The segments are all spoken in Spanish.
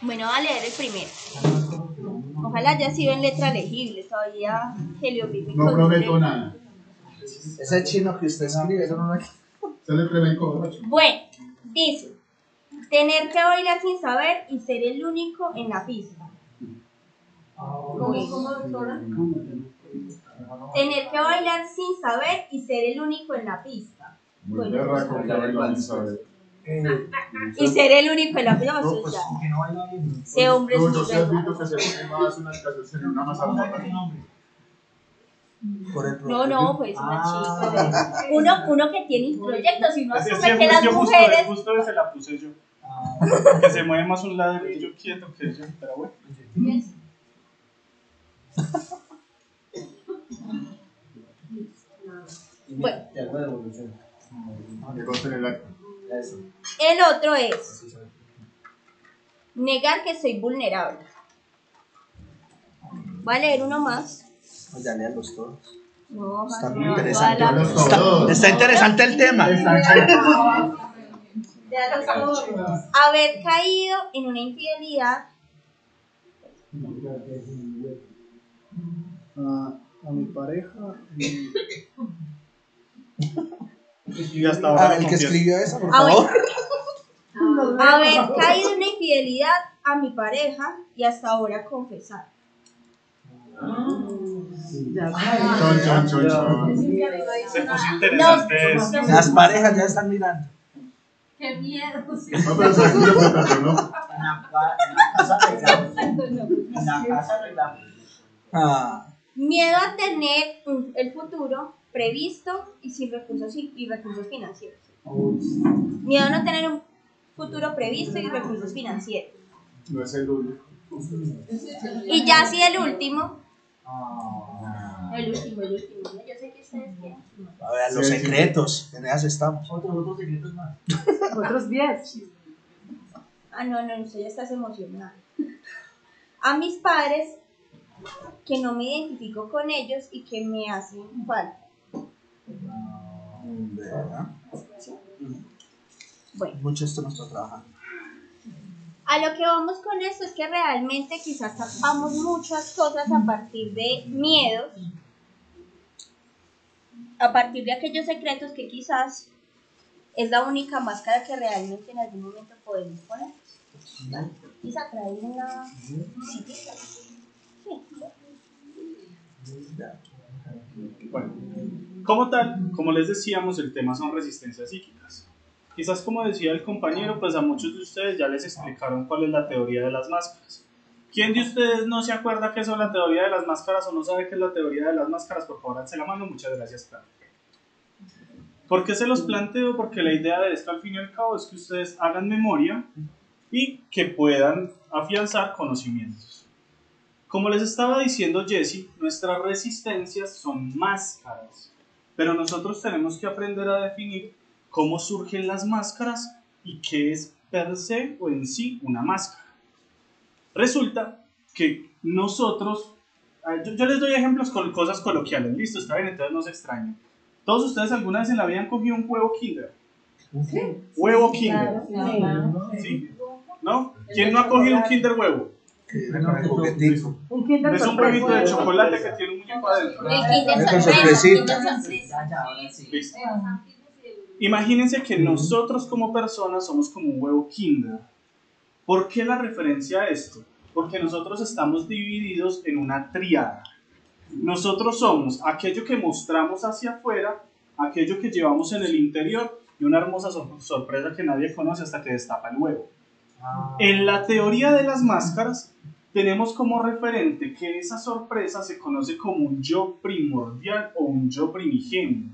Bueno, voy a leer el primero. Ojalá ya sí ven letra legible, todavía heliográfico. No prometo nada. Ese chino que usted escribe, eso no es. Se le prevé con Bueno, dice: tener que bailar sin saber y ser el único en la pista. ¿Cómo, doctora? Tener que bailar sin saber y ser el único en la pista. muy berraco que bailar sin saber. Y ser el único en la pista. No, pues, Que no baila bien. Ese hombre es no, muy no se has berraco. visto que se pone más unas casas en una mazarrota. Por el No, pues una chica. Uno que tiene proyectos y uno asume que Es las que mujeres. justo se la puse yo. Que se mueve más un ladrillo quieto que yo, pero bueno. Bueno. Que conste el acto. El otro es negar que soy vulnerable. Voy a leer uno más. Pues ya léalos todos. No, Está no, muy no, interesante. toda la- Está interesante el tema. Ya los todos. Haber caído en una infidelidad. A mi pareja Y hasta ahora El que confieso. escribió eso, por Ah, favor. Haber caído en una infidelidad a mi pareja y hasta ahora confesar. Chon. Se puso interesante eso. Las parejas ya están mirando. Qué miedo. No, pero se lo tratando, ¿no? En la casa arreglamos. Ah, Miedo a tener el futuro previsto y sin recursos y recursos financieros. Miedo a no tener un futuro previsto y recursos financieros. No es el único. Y ya sí el último. El último. Yo sé que ustedes quieren. a ver, los secretos. En esas estamos. Otros secretos más. Otros 10. Ah, no, usted ya estás emocionada. A mis padres, que no me identifico con ellos y que me hacen falta. ¿Verdad? Bueno, Mucho esto no está trabajando. a lo que vamos con esto es que realmente quizás tapamos muchas cosas a partir de miedos, a partir de aquellos secretos que quizás es la única máscara que realmente en algún momento podemos poner. ¿Vale? Quizá traer una... Bueno, como tal, como les decíamos, el tema son resistencias psíquicas. Quizás como decía el compañero, pues a muchos de ustedes ya les explicaron cuál es la teoría de las máscaras. ¿Quién de ustedes no se acuerda qué es la teoría de las máscaras o no sabe qué es la teoría de las máscaras? Por favor, alce la mano. Muchas gracias, Carlos. ¿Por qué se los planteo? Porque la idea de esto al fin y al cabo es que ustedes hagan memoria y que puedan afianzar conocimientos. Como les estaba diciendo Jesse, nuestras resistencias son máscaras, pero nosotros tenemos que aprender a definir cómo surgen las máscaras y qué es per se o en sí una máscara. Resulta que nosotros, yo les doy ejemplos con cosas coloquiales, listo, está bien, entonces no se extrañen. ¿Todos ustedes alguna vez en la vida han cogido un huevo Kinder? ¿Sí? ¿Huevo Kinder? ¿Sí? ¿No? ¿Quién no ha cogido un Kinder huevo? Un juguetico. Un Kinder Es un sorpresa. huevito de chocolate que tiene un muñeco adentro. El Kinder Con sorpresa. sorpresita. Kinder sorpresa. Ahora sí. Listo. Imagínense que nosotros como personas somos como un huevo Kinder. ¿Por qué la referencia a esto? Porque nosotros estamos divididos en una tríada. Nosotros somos aquello que mostramos hacia afuera, aquello que llevamos en el interior y una hermosa sorpresa que nadie conoce hasta que destapa el huevo. En la teoría de las máscaras tenemos como referente que esa sorpresa se conoce como un yo primordial o un yo primigenio.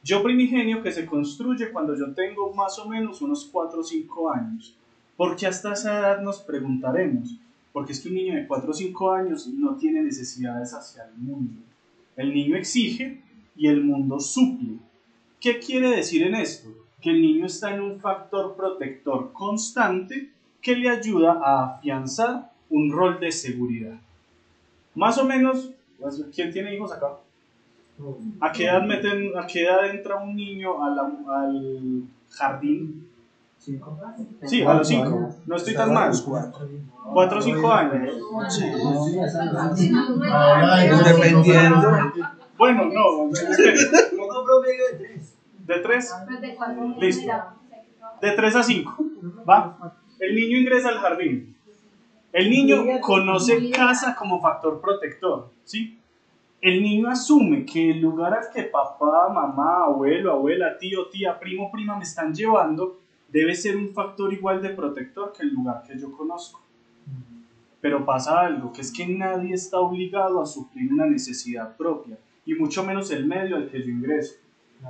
Yo primigenio que se construye cuando yo tengo más o menos unos 4 o 5 años. Porque hasta esa edad nos preguntaremos, porque es que un niño de 4 o 5 años no tiene necesidades hacia el mundo. El niño exige y el mundo suple. ¿Qué quiere decir en esto? Que el niño está en un factor protector constante que le ayuda a afianzar un rol de seguridad. Más o menos, ¿quién tiene hijos acá? ¿A qué edad entra un niño al jardín? Sí, a los 5. No estoy tan mal. 4 o 5 años. Dependiendo. Bueno, no. espere. Un promedio de 3. ¿De 3? Listo. De 3 a 5. ¿Va? El niño ingresa al jardín. El niño conoce casa como factor protector. ¿Sí? El niño asume que el lugar al que papá, mamá, abuelo, abuela, tío, tía, primo, prima me están llevando debe ser un factor igual de protector que el lugar que yo conozco. Pero pasa algo, que es que nadie está obligado a suplir una necesidad propia, y mucho menos el medio al que yo ingreso.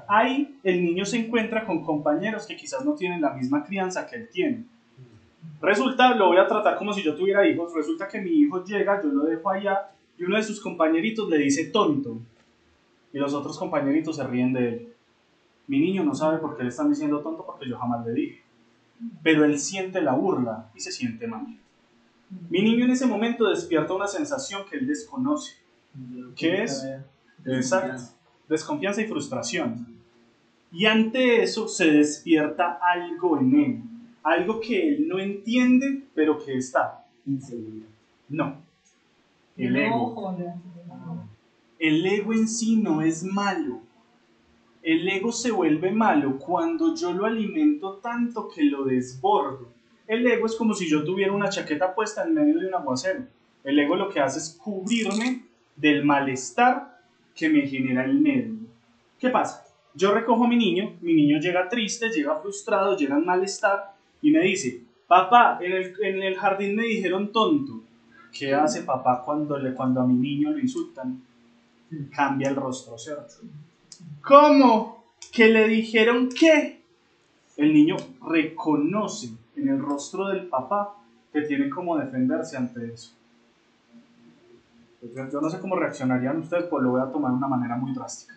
Ahí el niño se encuentra con compañeros que quizás no tienen la misma crianza que él tiene. Resulta, lo voy a tratar como si yo tuviera hijos, resulta que mi hijo llega, yo lo dejo allá, y uno de sus compañeritos le dice tonto, y los otros compañeritos se ríen de él. Mi niño no sabe por qué le están diciendo tonto, porque yo jamás le dije. Pero él siente la burla y se siente mal. Mi niño en ese momento despierta una sensación que él desconoce. ¿Qué es? Exacto. Desconfianza y frustración. Y ante eso se despierta algo en él. Algo que él no entiende, pero que está. No. El ego. El ego en sí no es malo. El ego se vuelve malo cuando yo lo alimento tanto que lo desbordo. El ego es como si yo tuviera una chaqueta puesta en medio de un aguacero. El ego lo que hace es cubrirme del malestar que me genera el medio. ¿Qué pasa? Yo recojo a mi niño llega triste, llega frustrado, llega en malestar y me dice, papá, en el jardín me dijeron tonto. ¿Qué hace papá cuando a mi niño lo insultan? Cambia el rostro, ¿cierto? ¿Cómo? ¿Que le dijeron qué? El niño reconoce en el rostro del papá que tiene como defenderse ante eso. Yo no sé cómo reaccionarían ustedes, pues lo voy a tomar de una manera muy drástica.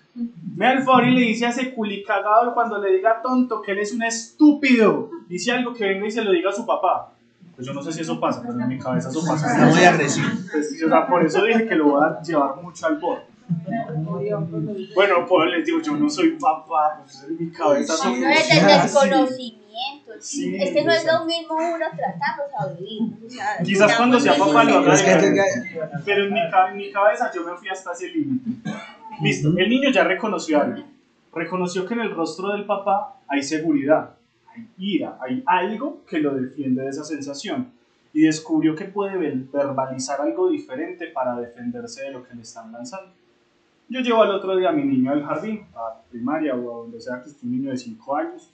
Me da el favor y le dice a ese culicagado cuando le diga tonto que él es un estúpido. Dice algo que venga y se lo diga a su papá. Pues yo no sé si eso pasa, pero en mi cabeza eso pasa. Está muy agresivo. Pues, o sea, por eso dije que lo voy a llevar mucho al borde. Bueno, pues les digo, yo no soy papá, pues en mi cabeza No son es del desconocimiento. Sí, Es que no es lo mismo uno tratando de vivir. O sea, quizás cuando sea papá lo haga Es que- diferente. Pero en mi cabeza yo me fui hasta ese límite. Listo, el niño ya reconoció algo. Reconoció que en el rostro del papá hay seguridad, hay ira, hay algo que lo defiende de esa sensación. Y descubrió que puede verbalizar algo diferente para defenderse de lo que le están lanzando. Yo llevo al otro día a mi niño al jardín, a primaria o a donde sea que esté un niño de 5 años.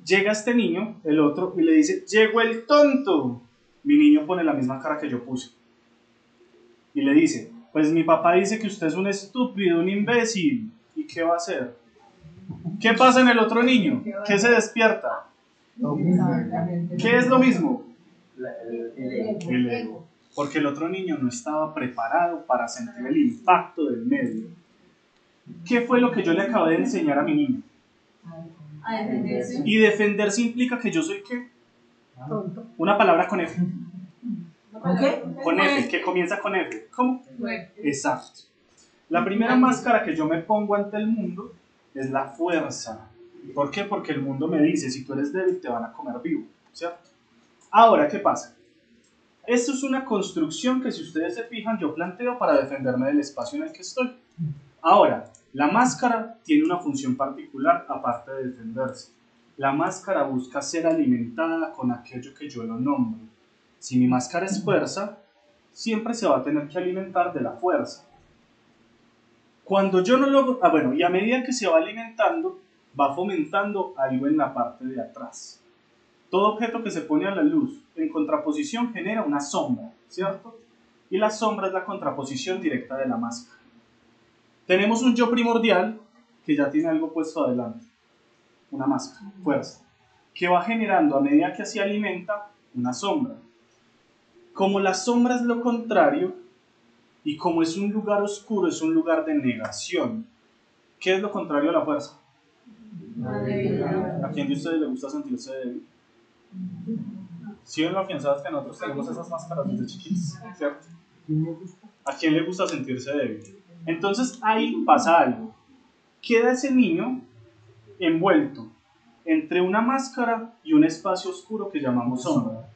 Llega este niño, el otro, y le dice, llegó el tonto. Mi niño pone la misma cara que yo puse. Y le dice, pues mi papá dice que usted es un estúpido, un imbécil. ¿Y qué va a hacer? ¿Qué pasa en el otro niño? ¿Qué se despierta? ¿Qué es lo mismo? El ego. Porque el otro niño no estaba preparado para sentir el impacto del medio. ¿Qué fue lo que yo le acabé de enseñar a mi niño? A defenderse. Y defenderse implica que yo soy ¿qué? Una palabra con F. ¿Con qué? Con F, que comienza con F. ¿Cómo? Exacto. La primera máscara que yo me pongo ante el mundo es la fuerza. ¿Por qué? Porque el mundo me dice, si tú eres débil te van a comer vivo, ¿cierto? Ahora, ¿qué pasa? Esto es una construcción que, si ustedes se fijan, yo planteo para defenderme del espacio en el que estoy. Ahora, la máscara tiene una función particular aparte de defenderse. La máscara busca ser alimentada con aquello que yo lo nombro. Si mi máscara es fuerza, siempre se va a tener que alimentar de la fuerza. Cuando yo no logro... y a medida que se va alimentando, va fomentando algo en la parte de atrás. Todo objeto que se pone a la luz en contraposición genera una sombra, ¿cierto? Y la sombra es la contraposición directa de la máscara. Tenemos un yo primordial que ya tiene algo puesto adelante, una máscara, fuerza, que va generando a medida que se alimenta una sombra. Como la sombra es lo contrario y como es un lugar oscuro, es un lugar de negación. ¿Qué es lo contrario a la fuerza? ¿A quién de ustedes le gusta sentirse débil? ¿Sí ven lo afianzadas que nosotros tenemos esas máscaras desde chiquitos? ¿Cierto? ¿A quién le gusta sentirse débil? Entonces ahí pasa algo. Queda ese niño envuelto entre una máscara y un espacio oscuro que llamamos sombra.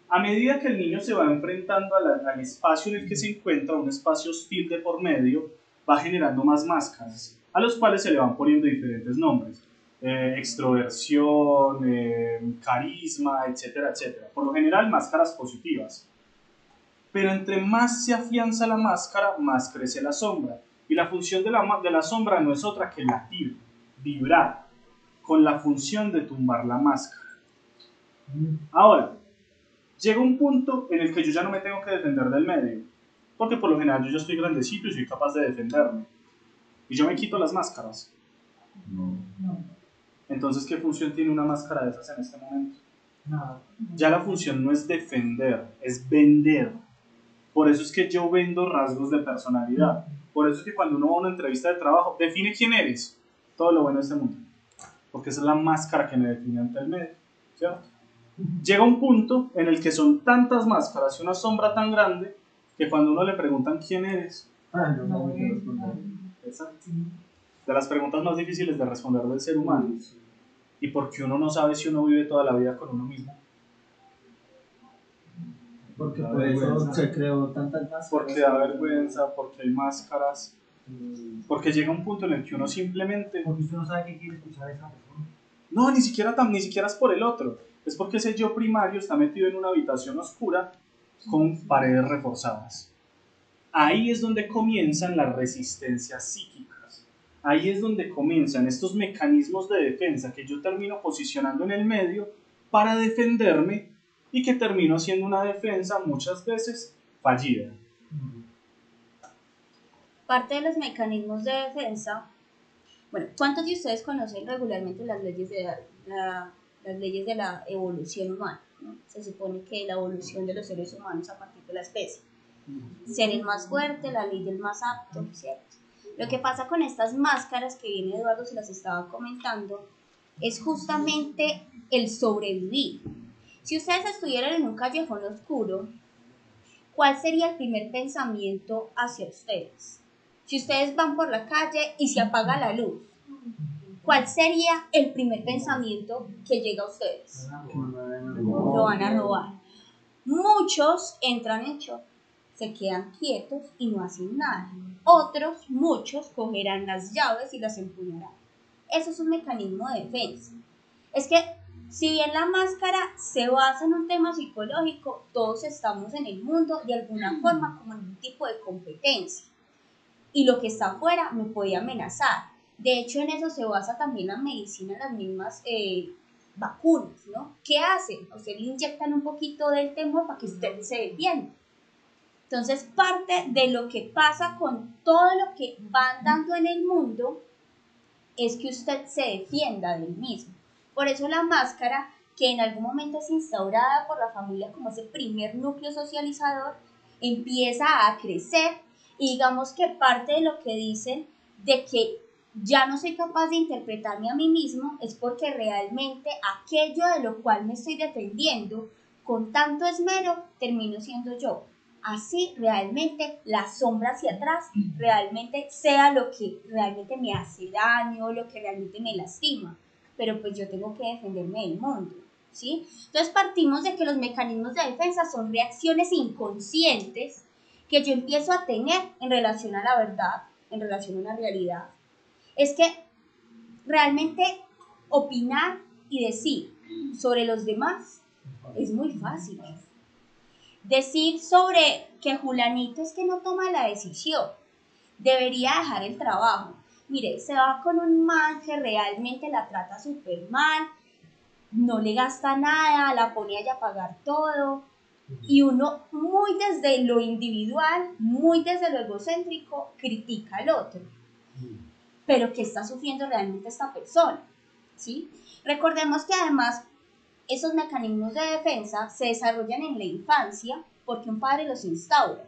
A medida que el niño se va enfrentando al espacio en el que se encuentra, un espacio hostil de por medio, va generando más máscaras, a los cuales se le van poniendo diferentes nombres. Extroversión, carisma, etcétera, etcétera. Por lo general, máscaras positivas. Pero entre más se afianza la máscara, más crece la sombra. Y la función de la sombra no es otra que latir, vibrar, con la función de tumbar la máscara. Ahora, llega un punto en el que yo ya no me tengo que defender del medio, porque por lo general yo ya estoy grandecito y soy capaz de defenderme. Y yo me quito las máscaras. Entonces, ¿qué función tiene una máscara de esas en este momento? Nada. Ya la función no es defender, es vender. Por eso es que yo vendo rasgos de personalidad. Por eso es que cuando uno va a una entrevista de trabajo, define quién eres. Todo lo bueno de este mundo. Porque esa es la máscara que me define ante el medio, ¿cierto? Llega un punto en el que son tantas máscaras y una sombra tan grande que cuando uno le preguntan quién eres, No, exacto, de las preguntas más difíciles de responder del ser humano, y porque uno no sabe si uno vive toda la vida con uno mismo, porque por eso se creó tantas máscaras. porque da vergüenza, porque hay máscaras, porque llega un punto en el que uno simplemente, Porque usted no sabe qué quiere escuchar esa persona. no, ni siquiera es por el otro, es porque ese yo primario está metido en una habitación oscura con paredes reforzadas. Ahí es donde comienzan las resistencias psíquicas. Ahí es donde comienzan estos mecanismos de defensa que yo termino posicionando en el medio para defenderme y que termino haciendo una defensa muchas veces fallida. Parte de los mecanismos de defensa, bueno, ¿cuántos de ustedes conocen regularmente las leyes de la evolución humana, ¿no? Se supone que la evolución de los seres humanos a partir de la especie. Ser el más fuerte, la ley del más apto, ¿cierto? Lo que pasa con estas máscaras que viene Eduardo se las estaba comentando es justamente el sobrevivir. Si ustedes estuvieran en un callejón oscuro, ¿cuál sería el primer pensamiento hacia ustedes? Si ustedes van por la calle y se apaga la luz, ¿cuál sería el primer pensamiento que llega a ustedes? Lo van a robar. Muchos entran en shock, se quedan quietos y no hacen nada. Otros, muchos, cogerán las llaves y las empuñarán. Eso es un mecanismo de defensa. Es que, si bien la máscara se basa en un tema psicológico, todos estamos en el mundo de alguna forma como en un tipo de competencia. Y lo que está afuera me puede amenazar. De hecho, en eso se basa también la medicina, las mismas vacunas, ¿no? ¿Qué hacen? A usted le inyectan un poquito del temor para que usted se defienda. Entonces, parte de lo que pasa con todo lo que van dando en el mundo es que usted se defienda del mismo. Por eso la máscara, que en algún momento es instaurada por la familia como ese primer núcleo socializador, empieza a crecer y digamos que parte de lo que dicen de que ya no soy capaz de interpretarme a mí mismo es porque realmente aquello de lo cual me estoy defendiendo con tanto esmero termino siendo yo. Así realmente la sombra hacia atrás realmente sea lo que realmente me hace daño, lo que realmente me lastima, pero pues yo tengo que defenderme del mundo, ¿sí? Entonces partimos de que los mecanismos de defensa son reacciones inconscientes que yo empiezo a tener en relación a la verdad, en relación a una realidad. Es que realmente opinar y decir sobre los demás es muy fácil. Decir sobre que Julanito es que no toma la decisión, debería dejar el trabajo. Mire, se va con un man que realmente la trata súper mal, no le gasta nada, la pone a ella a pagar todo. Y uno, muy desde lo individual, muy desde lo egocéntrico, critica al otro. Pero ¿qué está sufriendo realmente esta persona? ¿Sí? Recordemos que además esos mecanismos de defensa se desarrollan en la infancia porque un padre los instaura,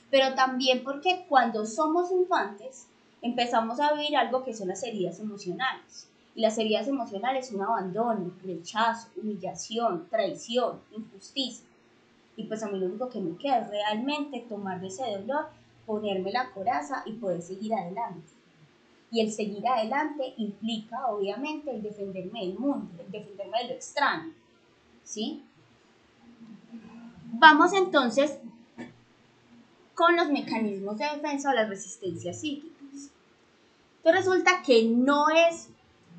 pero también porque cuando somos infantes empezamos a vivir algo que son las heridas emocionales. Y las heridas emocionales son abandono, rechazo, humillación, traición, injusticia. Y pues a mí lo único que me queda es realmente tomar de ese dolor, ponerme la coraza y poder seguir adelante. Y el seguir adelante implica, obviamente, el defenderme del mundo, el defenderme de lo extraño, ¿sí? Vamos entonces con los mecanismos de defensa o las resistencias psíquicas. Entonces resulta que no es,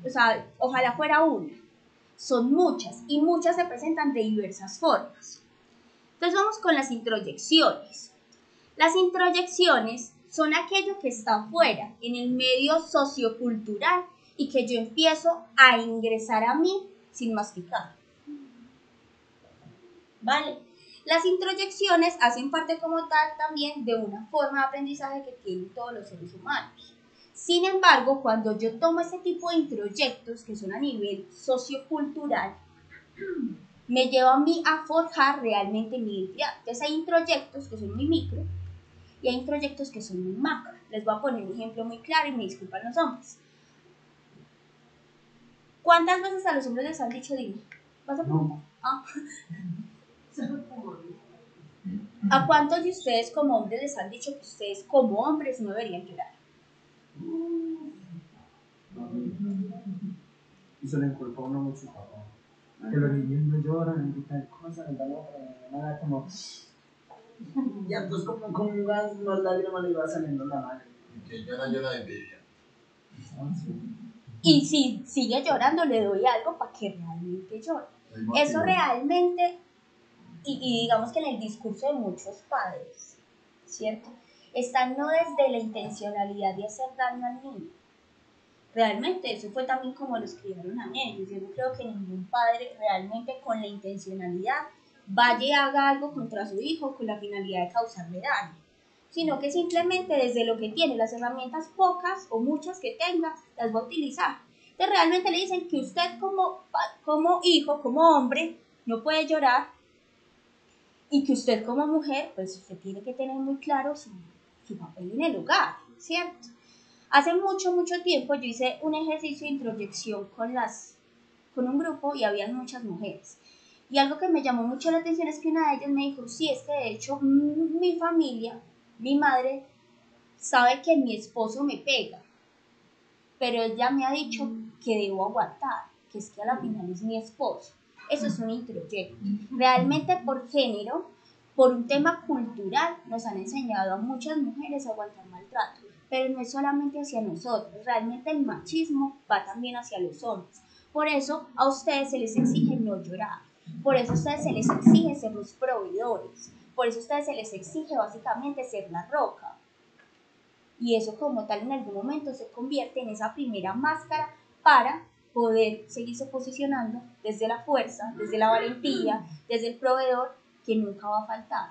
o sea, ojalá fuera una, son muchas y muchas se presentan de diversas formas. Entonces vamos con las introyecciones. Las introyecciones son aquello que está afuera, en el medio sociocultural y que yo empiezo a ingresar a mí sin masticar. ¿Vale? Las introyecciones hacen parte como tal también de una forma de aprendizaje que tienen todos los seres humanos. Sin embargo, cuando yo tomo este tipo de introyectos, que son a nivel sociocultural, me lleva a mí a forjar realmente mi identidad. Entonces hay introyectos que son muy micro y hay introyectos que son muy macro. Les voy a poner un ejemplo muy claro y me disculpan los hombres. ¿Cuántas veces a los hombres les han dicho dime? ¿Vas a preguntar? Ah. ¿A cuántos de ustedes como hombres les han dicho que ustedes como hombres no deberían llorar? Y se le inculpa a uno mucho, papá. Que los niños no lloran y tal cosa, nada como. Y entonces como más lágrimas le iba saliendo la mano. Que llora de envidia. Y si sigue llorando, le doy algo para que realmente llore. Eso realmente, y digamos que en el discurso de muchos padres, ¿cierto? Está no desde la intencionalidad de hacer daño al niño. Realmente eso fue también como los criaron a ellos. Yo no creo que ningún padre realmente con la intencionalidad vaya y haga algo contra su hijo con la finalidad de causarle daño, sino que simplemente desde lo que tiene, las herramientas pocas o muchas que tenga, las va a utilizar. Entonces realmente le dicen que usted como hijo, como hombre, no puede llorar y que usted como mujer, pues usted tiene que tener muy claro su papel en el hogar, ¿cierto? Hace mucho tiempo yo hice un ejercicio de introyección con un grupo y había muchas mujeres. Y algo que me llamó mucho la atención es que una de ellas me dijo, sí, es que de hecho mi familia, mi madre, sabe que mi esposo me pega, pero ella me ha dicho que debo aguantar, que es que a la final es mi esposo. Eso es un introyecto. Realmente por género, por un tema cultural, nos han enseñado a muchas mujeres a aguantar maltrato, pero no es solamente hacia nosotros, realmente el machismo va también hacia los hombres. Por eso a ustedes se les exige no llorar, por eso a ustedes se les exige ser los proveedores, por eso a ustedes se les exige básicamente ser la roca. Y eso como tal en algún momento se convierte en esa primera máscara para poder seguirse posicionando desde la fuerza, desde la valentía, desde el proveedor que nunca va a faltar.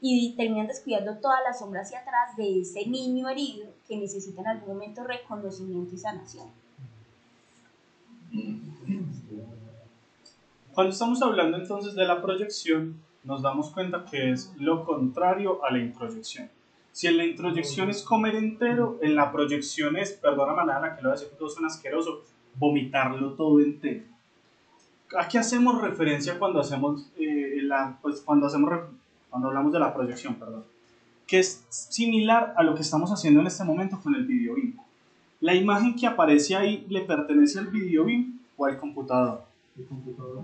Y terminan descuidando toda la sombra hacia atrás de ese niño herido que necesita en algún momento reconocimiento y sanación. Cuando estamos hablando entonces de la proyección, nos damos cuenta que es lo contrario a la introyección. Si en la introyección es comer entero, en la proyección es, perdona manada que lo voy a decir, todos son asquerosos, vomitarlo todo entero. ¿A qué hacemos referencia cuando hacemos cuando hablamos de la proyección, perdón? Que es similar a lo que estamos haciendo en este momento con el video BIM. La imagen que aparece ahí le pertenece al video BIM o al computador. El computador.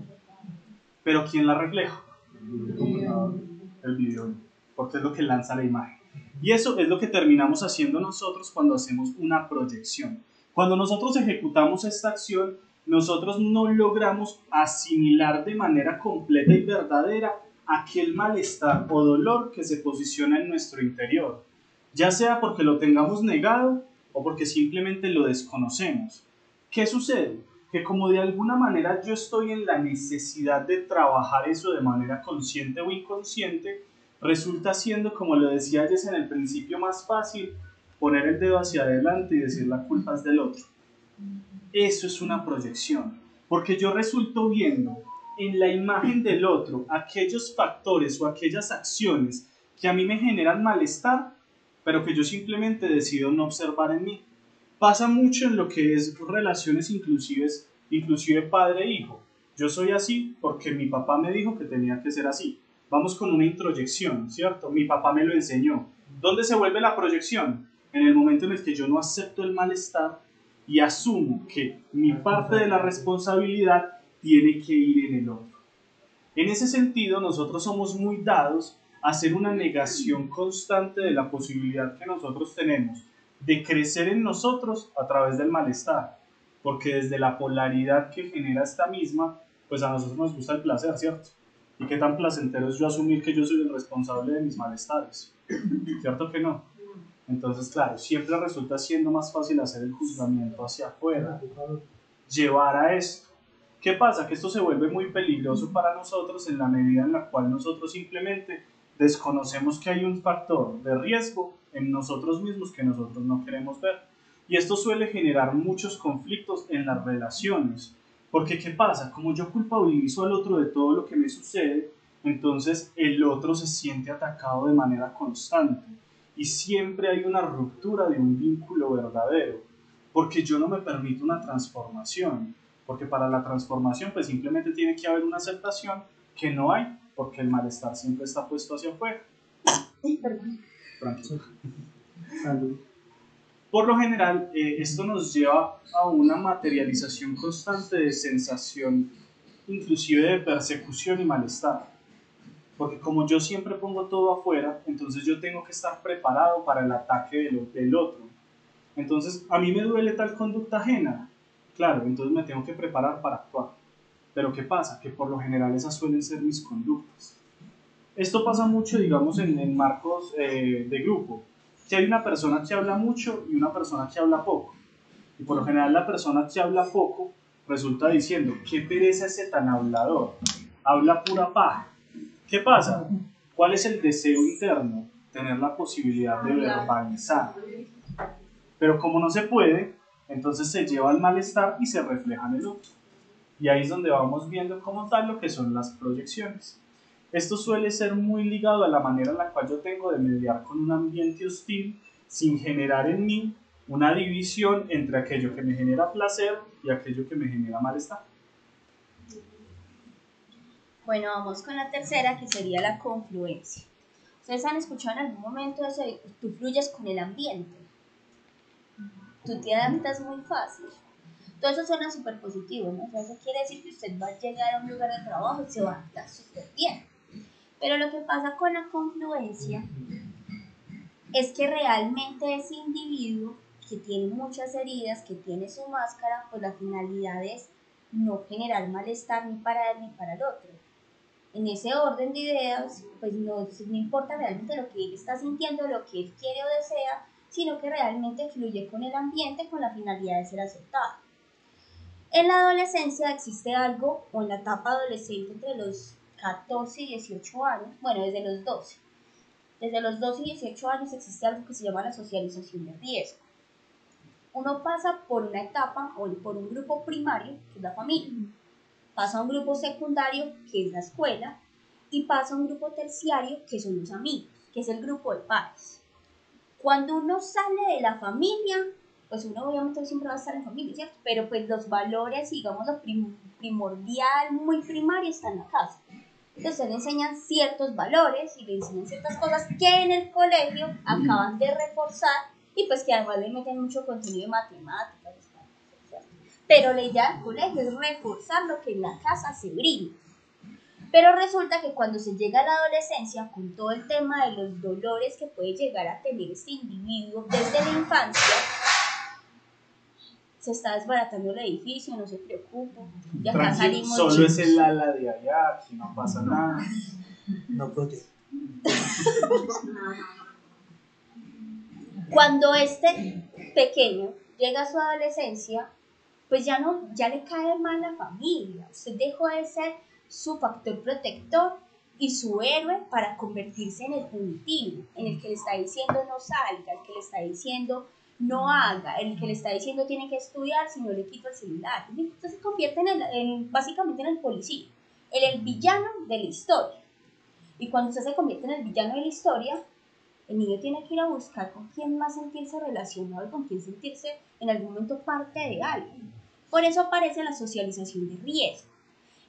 Pero ¿quién la refleja? El computador. El video BIM, porque es lo que lanza la imagen. Y eso es lo que terminamos haciendo nosotros cuando hacemos una proyección. Cuando nosotros ejecutamos esta acción, nosotros no logramos asimilar de manera completa y verdadera aquel malestar o dolor que se posiciona en nuestro interior, ya sea porque lo tengamos negado o porque simplemente lo desconocemos. ¿Qué sucede? Que como de alguna manera yo estoy en la necesidad de trabajar eso de manera consciente o inconsciente, resulta siendo, como lo decía Jess en el principio, más fácil poner el dedo hacia adelante y decir la culpa es del otro. Eso es una proyección, porque yo resulto viendo en la imagen del otro aquellos factores o aquellas acciones que a mí me generan malestar, pero que yo simplemente decido no observar en mí. Pasa mucho en lo que es relaciones inclusive padre-hijo. Yo soy así porque mi papá me dijo que tenía que ser así. Vamos con una introyección, ¿cierto? Mi papá me lo enseñó. ¿Dónde se vuelve la proyección? En el momento en el que yo no acepto el malestar y asumo que mi parte de la responsabilidad tiene que ir en el otro. En ese sentido, nosotros somos muy dados a hacer una negación constante de la posibilidad que nosotros tenemos de crecer en nosotros a través del malestar, porque desde la polaridad que genera esta misma, pues a nosotros nos gusta el placer, ¿cierto? ¿Y qué tan placentero es yo asumir que yo soy el responsable de mis malestares? ¿Cierto que no? Entonces, claro, siempre resulta siendo más fácil hacer el juzgamiento hacia afuera, llevar a esto. ¿Qué pasa? Que esto se vuelve muy peligroso para nosotros en la medida en la cual nosotros simplemente desconocemos que hay un factor de riesgo en nosotros mismos que nosotros no queremos ver. Y esto suele generar muchos conflictos en las relaciones. Porque ¿qué pasa? Como yo culpabilizo al otro de todo lo que me sucede, entonces el otro se siente atacado de manera constante. Y siempre hay una ruptura de un vínculo verdadero. Porque yo no me permito una transformación. Porque para la transformación pues simplemente tiene que haber una aceptación que no hay, porque el malestar siempre está puesto hacia afuera. Tranquilo. Salud. Por lo general, esto nos lleva a una materialización constante de sensación, inclusive de persecución y malestar. Porque como yo siempre pongo todo afuera, entonces yo tengo que estar preparado para el ataque del otro. Entonces, a mí me duele tal conducta ajena. Claro, entonces me tengo que preparar para actuar. Pero ¿qué pasa? Que por lo general esas suelen ser mis conductas. Esto pasa mucho, digamos, en marcos de grupo. Que hay una persona que habla mucho y una persona que habla poco. Y por lo general la persona que habla poco resulta diciendo, qué pereza ese tan hablador, habla pura paja. ¿Qué pasa? ¿Cuál es el deseo interno? Tener la posibilidad de verbalizar. Pero como no se puede, entonces se lleva al malestar y se refleja en el otro. Y ahí es donde vamos viendo como tal lo que son las proyecciones. Esto suele ser muy ligado a la manera en la cual yo tengo de mediar con un ambiente hostil sin generar en mí una división entre aquello que me genera placer y aquello que me genera malestar. Bueno, vamos con la tercera, que sería la confluencia. ¿Ustedes han escuchado en algún momento eso de tú fluyes con el ambiente? Tú te adaptas muy fácil. Todo eso suena súper positivo, ¿no? O sea, eso quiere decir que usted va a llegar a un lugar de trabajo y se va a adaptar súper bien. Pero lo que pasa con la confluencia es que realmente ese individuo que tiene muchas heridas, que tiene su máscara, pues la finalidad es no generar malestar ni para él ni para el otro. En ese orden de ideas, pues no importa realmente lo que él está sintiendo, lo que él quiere o desea, sino que realmente fluye con el ambiente con la finalidad de ser aceptado. En la adolescencia existe algo, o en la etapa adolescente entre los 14 y 18 años, bueno, desde los 12. Desde los 12 y 18 años existe algo que se llama la socialización de riesgo. Uno pasa por una etapa o por un grupo primario, que es la familia, pasa a un grupo secundario, que es la escuela, y pasa a un grupo terciario, que son los amigos, que es el grupo de pares. Cuando uno sale de la familia, pues uno obviamente siempre va a estar en familia, ¿cierto? Pero pues los valores, digamos, lo primordial, muy primario, está en la casa. Entonces le enseñan ciertos valores y le enseñan ciertas cosas que en el colegio acaban de reforzar y pues que además le meten mucho contenido de matemáticas, ¿cierto? Pero la idea del colegio es reforzar lo que en la casa se brinda. Pero resulta que cuando se llega a la adolescencia, con todo el tema de los dolores que puede llegar a tener este individuo desde la infancia, se está desbaratando el edificio, no se preocupe, y acá salimos Solo es el ala de allá, aquí no pasa nada. No protege. Cuando este pequeño llega a su adolescencia, pues ya le cae mal la familia. Usted dejó de ser su factor protector y su héroe para convertirse en el punitivo, en el que le está diciendo no salga, el que le está diciendo no haga, el que le está diciendo tiene que estudiar si no le quito el celular. Entonces se convierte básicamente en el policía, el villano de la historia. Y cuando usted se convierte en el villano de la historia, el niño tiene que ir a buscar con quién más sentirse relacionado y con quién sentirse en algún momento parte de algo. Por eso aparece la socialización de riesgo.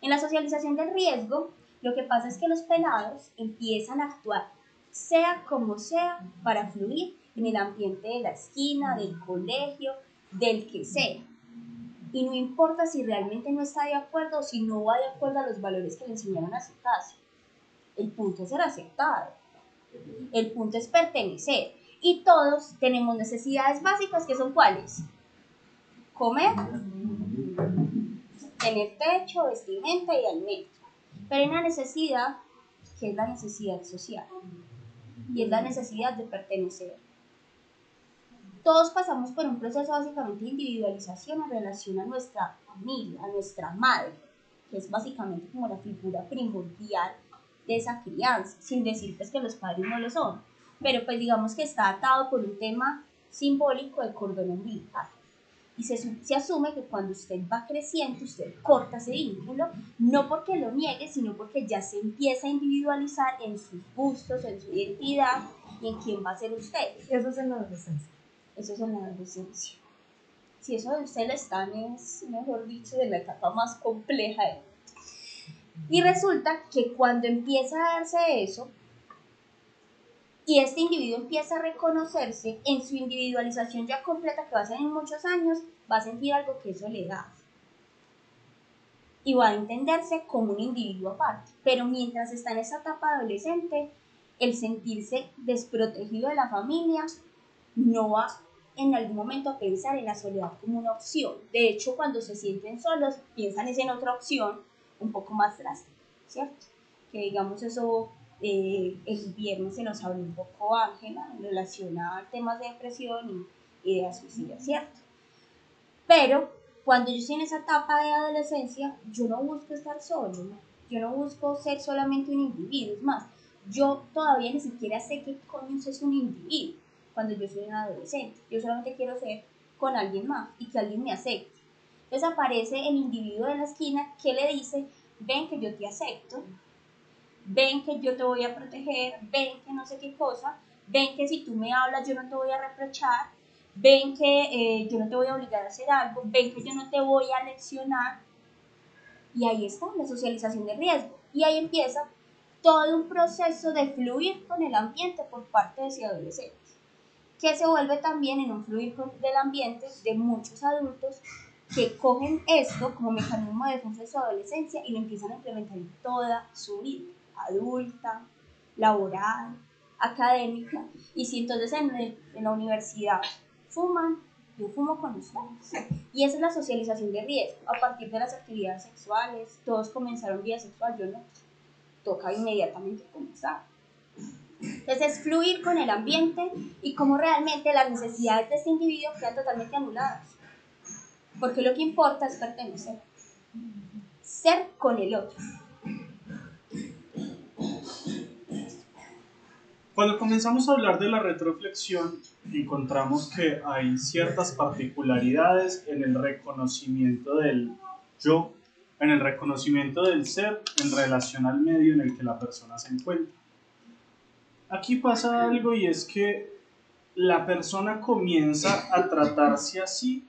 En la socialización del riesgo, lo que pasa es que los pelados empiezan a actuar, sea como sea, para fluir en el ambiente de la esquina, del colegio, del que sea. Y no importa si realmente no está de acuerdo o si no va de acuerdo a los valores que le enseñaron a su casa. El punto es ser aceptado. El punto es pertenecer. Y todos tenemos necesidades básicas que son ¿cuáles? Comer, tener techo, vestimenta y alimento. Pero hay una necesidad que es la necesidad social. Y es la necesidad de pertenecer. Todos pasamos por un proceso básicamente de individualización en relación a nuestra familia, a nuestra madre, que es básicamente como la figura primordial de esa crianza, sin decir pues que los padres no lo son, pero pues digamos que está atado por un tema simbólico de cordón umbilical. Y se asume que cuando usted va creciendo, usted corta ese vínculo, no porque lo niegue, sino porque ya se empieza a individualizar en sus gustos, en su identidad y en quién va a ser usted. Eso es en la adolescencia. Eso es en la adolescencia. Si eso de usted lo están, es mejor dicho, de la etapa más compleja. Y resulta que cuando empieza a darse eso, y este individuo empieza a reconocerse en su individualización ya completa, que va a ser en muchos años, va a sentir algo que es soledad. Y va a entenderse como un individuo aparte. Pero mientras está en esa etapa adolescente, el sentirse desprotegido de la familia no va en algún momento a pensar en la soledad como una opción. De hecho, cuando se sienten solos, piensan en otra opción un poco más drástica, ¿cierto? Que digamos eso, el viernes se nos habló un poco Ángela en relación a temas de depresión y de suicidio, ¿cierto? Pero cuando yo estoy en esa etapa de adolescencia, yo no busco estar solo, ¿no? Yo no busco ser solamente un individuo. Es más, yo todavía ni siquiera sé qué coño es un individuo cuando yo soy un adolescente. Yo solamente quiero ser con alguien más y que alguien me acepte. Entonces aparece el individuo de la esquina que le dice, ven que yo te acepto, ven que yo te voy a proteger, ven que no sé qué cosa, ven que si tú me hablas yo no te voy a reprochar, ven que yo no te voy a obligar a hacer algo, ven que yo no te voy a leccionar. Y ahí está la socialización de riesgo. Y ahí empieza todo un proceso de fluir con el ambiente por parte de ese adolescente, que se vuelve también en un fluir del ambiente de muchos adultos que cogen esto como mecanismo de defensa de su adolescencia y lo empiezan a implementar en toda su vida, adulta, laboral, académica. Y si entonces en la universidad fuman, yo fumo con ustedes. Y esa es la socialización de riesgo. A partir de las actividades sexuales, todos comenzaron vida sexual, yo no. Toca inmediatamente comenzar. Entonces es fluir con el ambiente y cómo realmente las necesidades de este individuo quedan totalmente anuladas. Porque lo que importa es pertenecer. Ser con el otro. Cuando comenzamos a hablar de la retroflexión, encontramos que hay ciertas particularidades en el reconocimiento del yo, en el reconocimiento del ser en relación al medio en el que la persona se encuentra. Aquí pasa algo y es que la persona comienza a tratarse así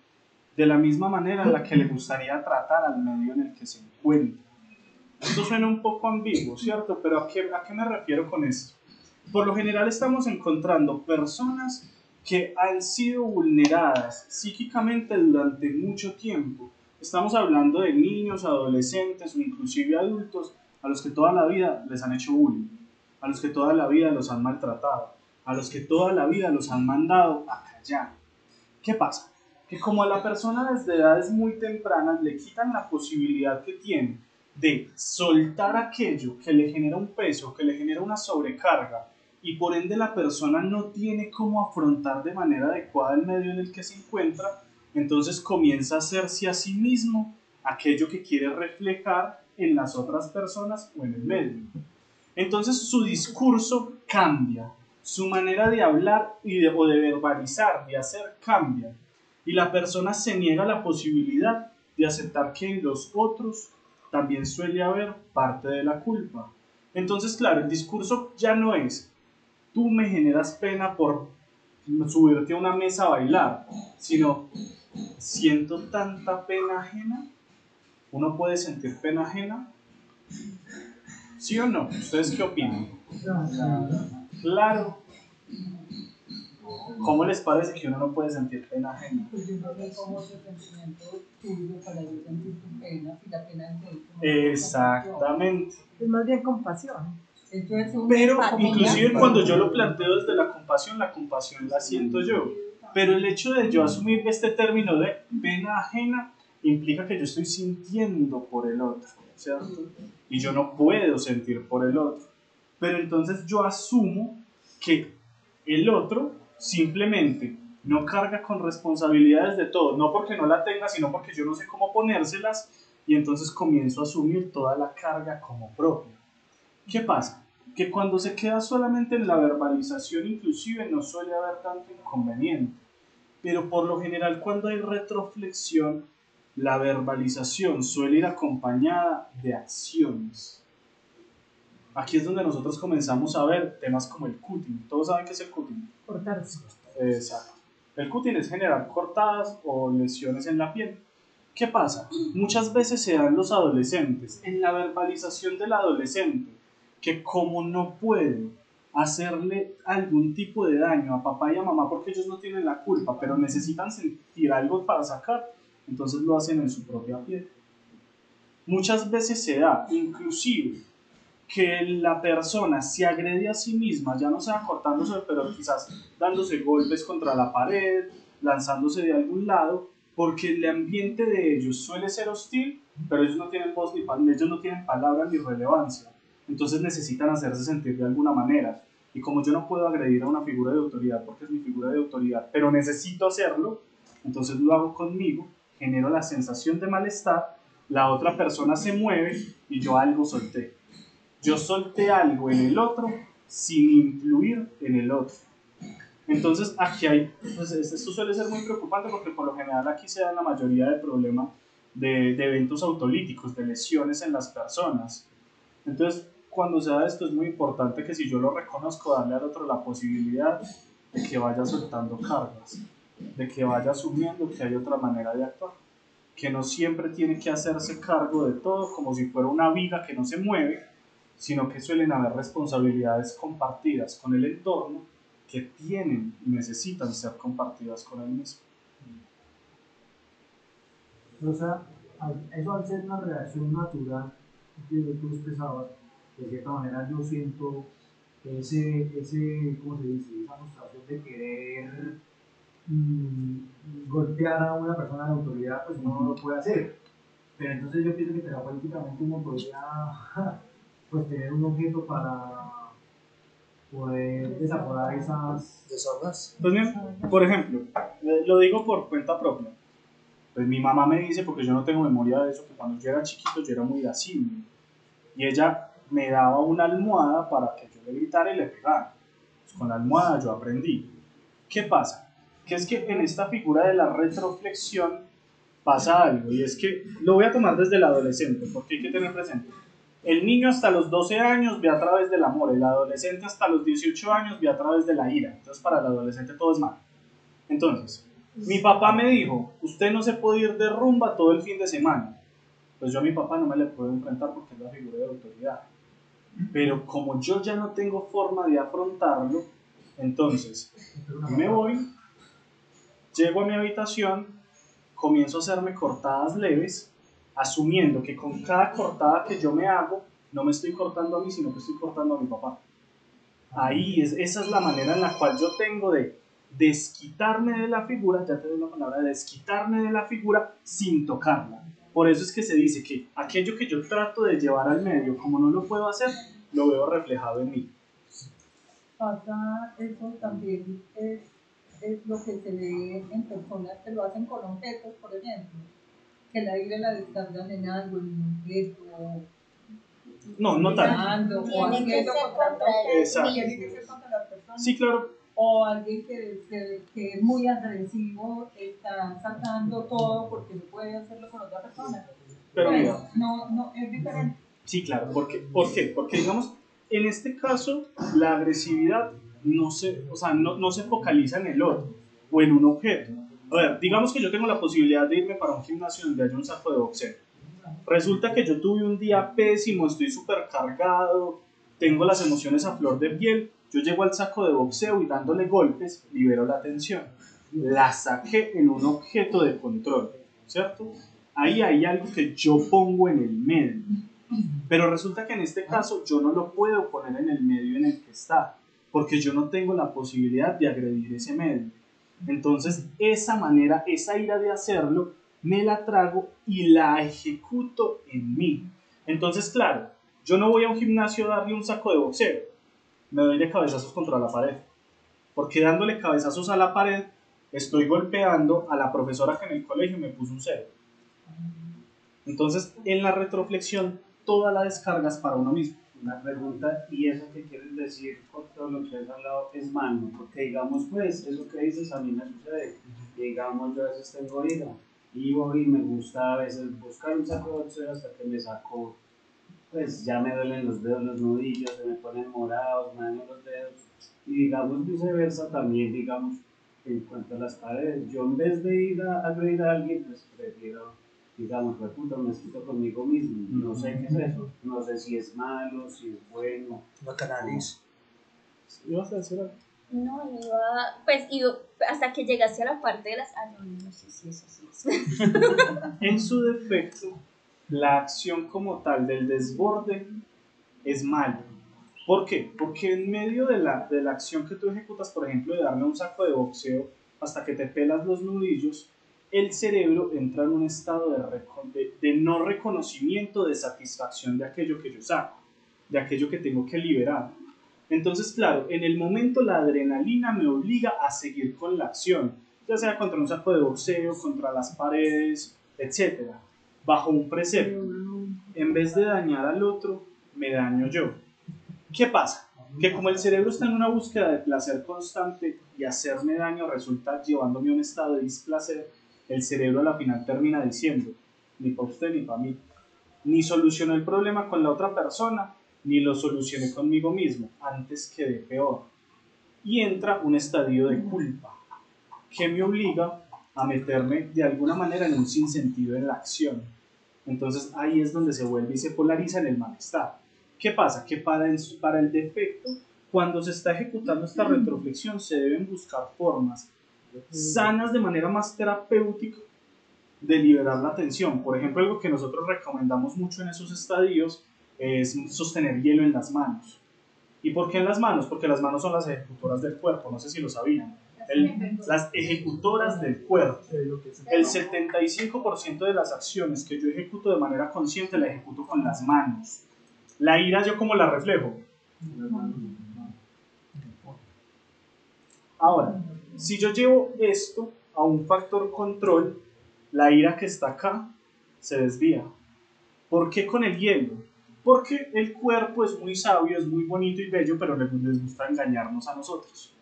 de la misma manera en la que le gustaría tratar al medio en el que se encuentra. Esto suena un poco ambiguo, ¿cierto? Pero ¿a qué me refiero con esto? Por lo general estamos encontrando personas que han sido vulneradas psíquicamente durante mucho tiempo. Estamos hablando de niños, adolescentes o inclusive adultos a los que toda la vida les han hecho bullying, a los que toda la vida los han maltratado, a los que toda la vida los han mandado a callar. ¿Qué pasa? Que como a la persona desde edades muy tempranas le quitan la posibilidad que tiene de soltar aquello que le genera un peso, que le genera una sobrecarga, y por ende la persona no tiene cómo afrontar de manera adecuada el medio en el que se encuentra, entonces comienza a hacerse a sí mismo aquello que quiere reflejar en las otras personas o en el medio. Entonces su discurso cambia, su manera de hablar o de verbalizar, de hacer cambia, y la persona se niega a la posibilidad de aceptar que en los otros también suele haber parte de la culpa. Entonces, claro, el discurso ya no es tú me generas pena por subirte a una mesa a bailar, sino siento tanta pena ajena. ¿Uno puede sentir pena ajena? ¿Sí o no? ¿Ustedes qué opinan? Claro. ¿Cómo les parece que uno no puede sentir pena ajena? Pues yo no sé cómo es el sentimiento tuyo para yo sentir tu pena, si la pena es de él. Exactamente. Es más bien compasión. Eso es un Pero empatía. inclusive cuando yo lo planteo desde la compasión la siento yo. Pero el hecho de yo asumir este término de pena ajena implica que yo estoy sintiendo por el otro, ¿cierto? Y yo no puedo sentir por el otro. Pero entonces yo asumo que el otro simplemente no carga con responsabilidades de todo, no porque no la tenga, sino porque yo no sé cómo ponérselas, y entonces comienzo a asumir toda la carga como propia. ¿Qué pasa? Que cuando se queda solamente en la verbalización inclusive no suele haber tanto inconveniente, pero por lo general cuando hay retroflexión, la verbalización suele ir acompañada de acciones. Aquí es donde nosotros comenzamos a ver temas como el cutting. ¿Todos saben qué es el cutting? Cortarse. Exacto. El cutting es generar cortadas o lesiones en la piel. ¿Qué pasa? Muchas veces se dan los adolescentes en la verbalización del adolescente que como no puede hacerle algún tipo de daño a papá y a mamá porque ellos no tienen la culpa, pero necesitan sentir algo para sacar, entonces lo hacen en su propia piel. Muchas veces se da, inclusive, que la persona se agrede a sí misma, ya no sea cortándose, pero quizás dándose golpes contra la pared, lanzándose de algún lado, porque el ambiente de ellos suele ser hostil, pero ellos no tienen voz ellos no tienen palabra ni relevancia. Entonces necesitan hacerse sentir de alguna manera. Y como yo no puedo agredir a una figura de autoridad porque es mi figura de autoridad, pero necesito hacerlo, entonces lo hago conmigo, genero la sensación de malestar, la otra persona se mueve y yo algo solté. Yo solté algo en el otro sin influir en el otro. Entonces aquí hay, pues esto suele ser muy preocupante porque por lo general aquí se da la mayoría de problemas de eventos autolíticos, de lesiones en las personas. Entonces cuando se da esto es muy importante que si yo lo reconozco, darle al otro la posibilidad de que vaya soltando cargas, de que vaya asumiendo que hay otra manera de actuar, que no siempre tiene que hacerse cargo de todo como si fuera una viga que no se mueve, sino que suelen haber responsabilidades compartidas con el entorno que tienen y necesitan ser compartidas con él mismo. O sea, eso al ser una reacción natural que tú expresabas, de cierta manera yo siento ¿cómo se dice? Esa frustración de querer golpear a una persona de autoridad, pues uno no lo puede hacer. Pero entonces yo pienso que terapéuticamente uno podría pues tener un objeto para poder desaforar esas Desahogas. Pues bien, por ejemplo, lo digo por cuenta propia. Pues mi mamá me dice, porque yo no tengo memoria de eso, que cuando yo era chiquito yo era muy irascible. Y ella me daba una almohada para que yo le gritara y le pegara. Pues con la almohada yo aprendí. ¿Qué pasa? Que es que en esta figura de la retroflexión pasa algo, y es que lo voy a tomar desde el adolescente, porque hay que tener presente. El niño hasta los 12 años ve a través del amor, el adolescente hasta los 18 años ve a través de la ira. Entonces para el adolescente todo es malo. Entonces, mi papá me dijo, usted no se puede ir de rumba todo el fin de semana. Pues yo a mi papá no me le puedo enfrentar porque es la figura de autoridad. Pero como yo ya no tengo forma de afrontarlo, entonces me voy, llego a mi habitación, comienzo a hacerme cortadas leves, asumiendo que con cada cortada que yo me hago, no me estoy cortando a mí, sino que estoy cortando a mi papá. Esa es la manera en la cual yo tengo de desquitarme de la figura, ya te doy la palabra, desquitarme de la figura sin tocarla. Por eso es que se dice que aquello que yo trato de llevar al medio, como no lo puedo hacer, lo veo reflejado en mí. Pasa eso también, es lo que se ve en personas que lo hacen con objetos, por ejemplo, que la ira la descargan en algo, en un objeto, No tanto. o Tiene que haciendo ser contra contra otras el Exacto. tiene que ser contra las personas. Sí, claro. O alguien que es muy agresivo está sacando todo porque no puede hacerlo con otra persona. Pero Pues, mira, no, es diferente. sí, claro. ¿Por qué? Porque, digamos, en este caso, la agresividad no se focaliza en el otro o en un objeto. A ver, digamos que yo tengo la posibilidad de irme para un gimnasio donde haya un saco de boxeo. Resulta que yo tuve un día pésimo, estoy súper cargado, tengo las emociones a flor de piel, yo llego al saco de boxeo y dándole golpes libero la tensión. La saqué en un objeto de control, ¿cierto? Ahí hay algo que yo pongo en el medio. Pero resulta que en este caso yo no lo puedo poner en el medio en el que está, porque yo no tengo la posibilidad de agredir ese medio. Entonces esa manera, esa ira de hacerlo, me la trago y la ejecuto en mí. Entonces, claro, yo no voy a un gimnasio a darle un saco de boxeo, me doy de cabezazos contra la pared, porque dándole cabezazos a la pared estoy golpeando a la profesora que en el colegio me puso un 0. Entonces, en la retroflexión, toda la descarga es para uno mismo. Una pregunta, ¿y eso que quieres decir con todo lo que has hablado es malo? Porque digamos, pues, eso que dices a mí me sucede. Digamos, yo a veces tengo ira y voy y me gusta a veces buscar un saco de boxeo hasta que me saco, pues ya me duelen los dedos, los nudillos, se me ponen morados, me dañan los dedos. Y digamos viceversa también, digamos, en cuanto a las paredes, yo en vez de ir a agredir a alguien, pues prefiero, digamos, pues puta, me quito conmigo mismo. No sé qué es eso, no sé si es malo, si es bueno. Lo canalizo. ¿Ibas a decir algo? No, iba hasta que llegaste a la parte de las... Ah, no sé si eso sí es. En su defecto, la acción como tal del desborde es mala. ¿Por qué? Porque en medio de la acción que tú ejecutas, por ejemplo, de darle un saco de boxeo hasta que te pelas los nudillos, el cerebro entra en un estado de no reconocimiento, de satisfacción de aquello que yo saco, de aquello que tengo que liberar. Entonces, claro, en el momento la adrenalina me obliga a seguir con la acción, ya sea contra un saco de boxeo, contra las paredes, etc. Bajo un precepto. En vez de dañar al otro, me daño yo. ¿Qué pasa? Que como el cerebro está en una búsqueda de placer constante y hacerme daño resulta llevándome a un estado de displacer, el cerebro a la final termina diciendo, ni para usted ni para mí. Ni solucioné el problema con la otra persona, ni lo solucioné conmigo mismo, antes quedé peor. Y entra un estadio de culpa, que me obliga a meterme de alguna manera en un sinsentido en la acción. Entonces ahí es donde se vuelve y se polariza en el malestar. ¿Qué pasa? Que para el defecto, cuando se está ejecutando esta retroflexión, se deben buscar formas sanas de manera más terapéutica de liberar la tensión. Por ejemplo, algo que nosotros recomendamos mucho en esos estadios es sostener hielo en las manos. ¿Y por qué en las manos? Porque las manos son las ejecutoras del cuerpo, no sé si lo sabían. Las ejecutoras del cuerpo. El 75% de las acciones que yo ejecuto de manera consciente la ejecuto con las manos. La ira, ¿yo cómo la reflejo? Ahora, si yo llevo esto a un factor control, la ira que está acá se desvía. ¿Por qué con el hielo? Porque el cuerpo es muy sabio, es muy bonito y bello, pero les gusta engañarnos a nosotros.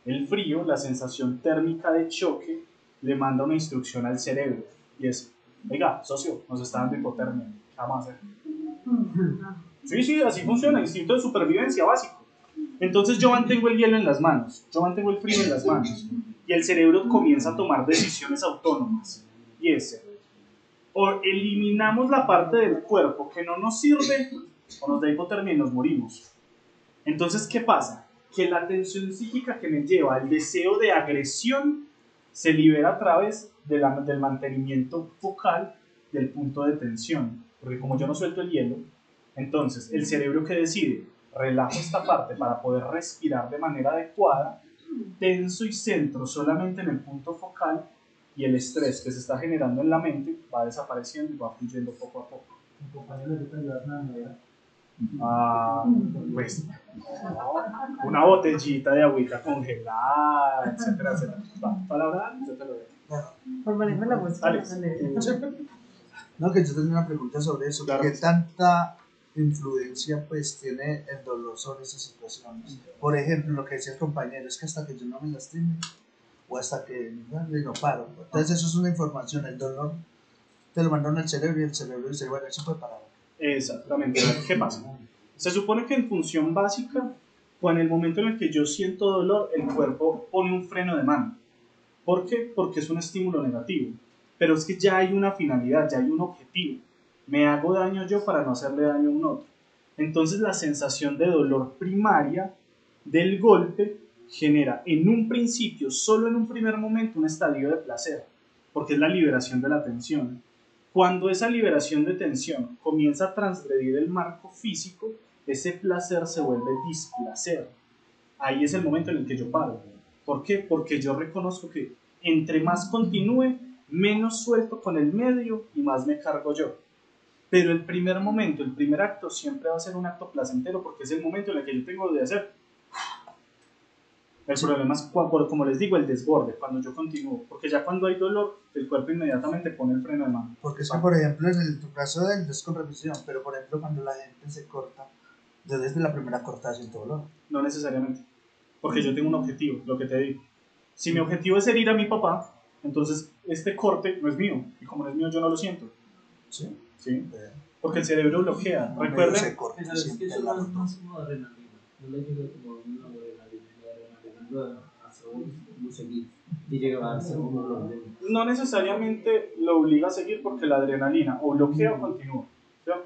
El frío, la sensación térmica de choque, le manda una instrucción al cerebro y es, oiga, socio, nos está dando hipotermia, ¿qué vamos a hacer? Sí, así funciona, instinto de supervivencia básico. Entonces yo mantengo el hielo en las manos, yo mantengo el frío en las manos y el cerebro comienza a tomar decisiones autónomas. Y es, o eliminamos la parte del cuerpo que no nos sirve o nos da hipotermia y nos morimos. Entonces, ¿qué pasa? Que la tensión psíquica que me lleva al deseo de agresión se libera a través del mantenimiento focal del punto de tensión. Porque como yo no suelto el hielo, entonces el cerebro que decide, relajo esta parte para poder respirar de manera adecuada, tenso y centro solamente en el punto focal, y el estrés que se está generando en la mente va desapareciendo y va fluyendo poco a poco. Pues una botellita de agüita congelada, etcétera, etcétera. ¿Palabra? Yo te lo digo. Por manejar la música. No, que yo tengo una pregunta sobre eso. Claro. ¿Qué tanta influencia pues tiene el dolor sobre esas situaciones? Por ejemplo, lo que decía el compañero es que hasta que yo no me lastime o hasta que no paro. Entonces eso es una información, el dolor te lo mandaron al cerebro y el cerebro dice, bueno, eso puede parar. Exactamente. ¿Qué pasa? Se supone que en función básica, en el momento en el que yo siento dolor, el cuerpo pone un freno de mano. ¿Por qué? Porque es un estímulo negativo. Pero es que ya hay una finalidad, ya hay un objetivo. Me hago daño yo para no hacerle daño a un otro. Entonces la sensación de dolor primaria del golpe genera en un principio, solo en un primer momento, un estadio de placer, porque es la liberación de la tensión. Cuando esa liberación de tensión comienza a transgredir el marco físico, ese placer se vuelve displacer. Ahí es el momento en el que yo paro. ¿Por qué? Porque yo reconozco que entre más continúe, menos suelto con el medio y más me cargo yo. Pero el primer momento, el primer acto siempre va a ser un acto placentero porque es el momento en el que yo tengo de hacer. El problema es, como les digo, el desborde, cuando yo continúo. Porque ya cuando hay dolor, el cuerpo inmediatamente pone el freno de mano. Porque es que, por ejemplo, en tu caso es con revisión, pero por ejemplo, cuando la gente se corta, yo desde la primera cortada siento dolor. No necesariamente. Porque yo tengo un objetivo, lo que te digo. Si mi objetivo es herir a mi papá, entonces este corte no es mío. Y como no es mío, yo no lo siento. ¿Sí? ¿Sí? Porque el cerebro bloquea. Recuerden. Se corta, Pero es que siente eso la no es rotura. más como adrenalina. No le llega como una adrenalina. La adrenalina hace uno seguir y llega a darse uno los dedos. No necesariamente lo obliga a seguir porque la adrenalina o bloquea o continúa. ¿Cierto?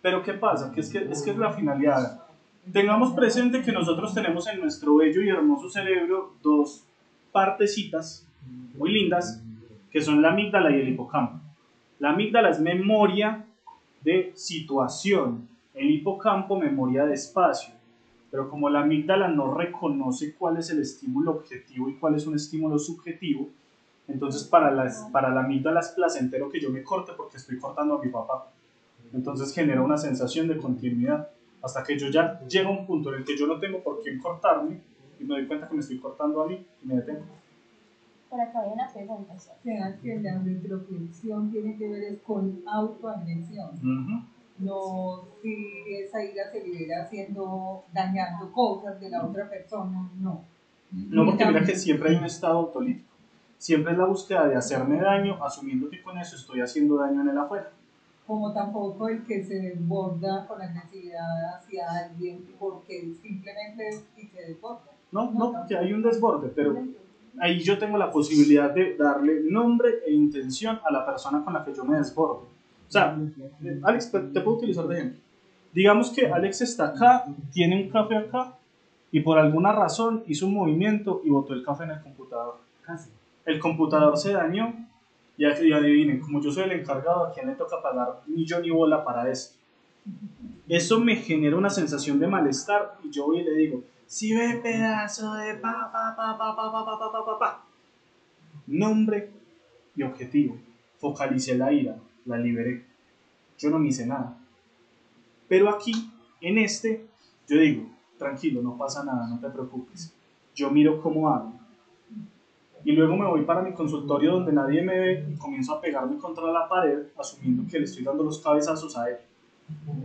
Pero ¿qué pasa? Que es la finalidad. Tengamos presente que nosotros tenemos en nuestro bello y hermoso cerebro dos partecitas muy lindas que son la amígdala y el hipocampo. La amígdala es memoria de situación, el hipocampo memoria de espacio. Pero como la amígdala no reconoce cuál es el estímulo objetivo y cuál es un estímulo subjetivo, entonces para la amígdala es placentero que yo me corte porque estoy cortando a mi papá. Entonces genera una sensación de continuidad hasta que yo ya llego a un punto en el que yo no tengo por qué cortarme y me doy cuenta que me estoy cortando a mí y me detengo. Por acá hay una pregunta. ¿Sí? O sea, que la retroflexión tiene que ver es con autoagresión. No si esa ira se libera dañando cosas de la otra persona, no. No, porque mira que siempre hay un estado autolítico. Siempre es la búsqueda de hacerme daño, asumiendo que con eso estoy haciendo daño en el afuera. Como tampoco el que se desborda con agresividad hacia alguien porque simplemente se desborda. No, porque hay un desborde, pero ahí yo tengo la posibilidad de darle nombre e intención a la persona con la que yo me desbordo. O sea, Alex, te puedo utilizar de ejemplo. Digamos que Alex está acá, tiene un café acá y por alguna razón hizo un movimiento y botó el café en el computador. El computador se dañó y adivinen, como yo soy el encargado, ¿a quién le toca pagar ni yo ni bola para esto? Eso me genera una sensación de malestar y yo voy y le digo, si ve pedazo de pa. Nombre y objetivo. Focalicé la ira, la liberé. Yo no me hice nada. Pero aquí, en yo digo, tranquilo, no pasa nada, no te preocupes. Yo miro cómo hago. Y luego me voy para mi consultorio donde nadie me ve y comienzo a pegarme contra la pared, asumiendo que le estoy dando los cabezazos a él.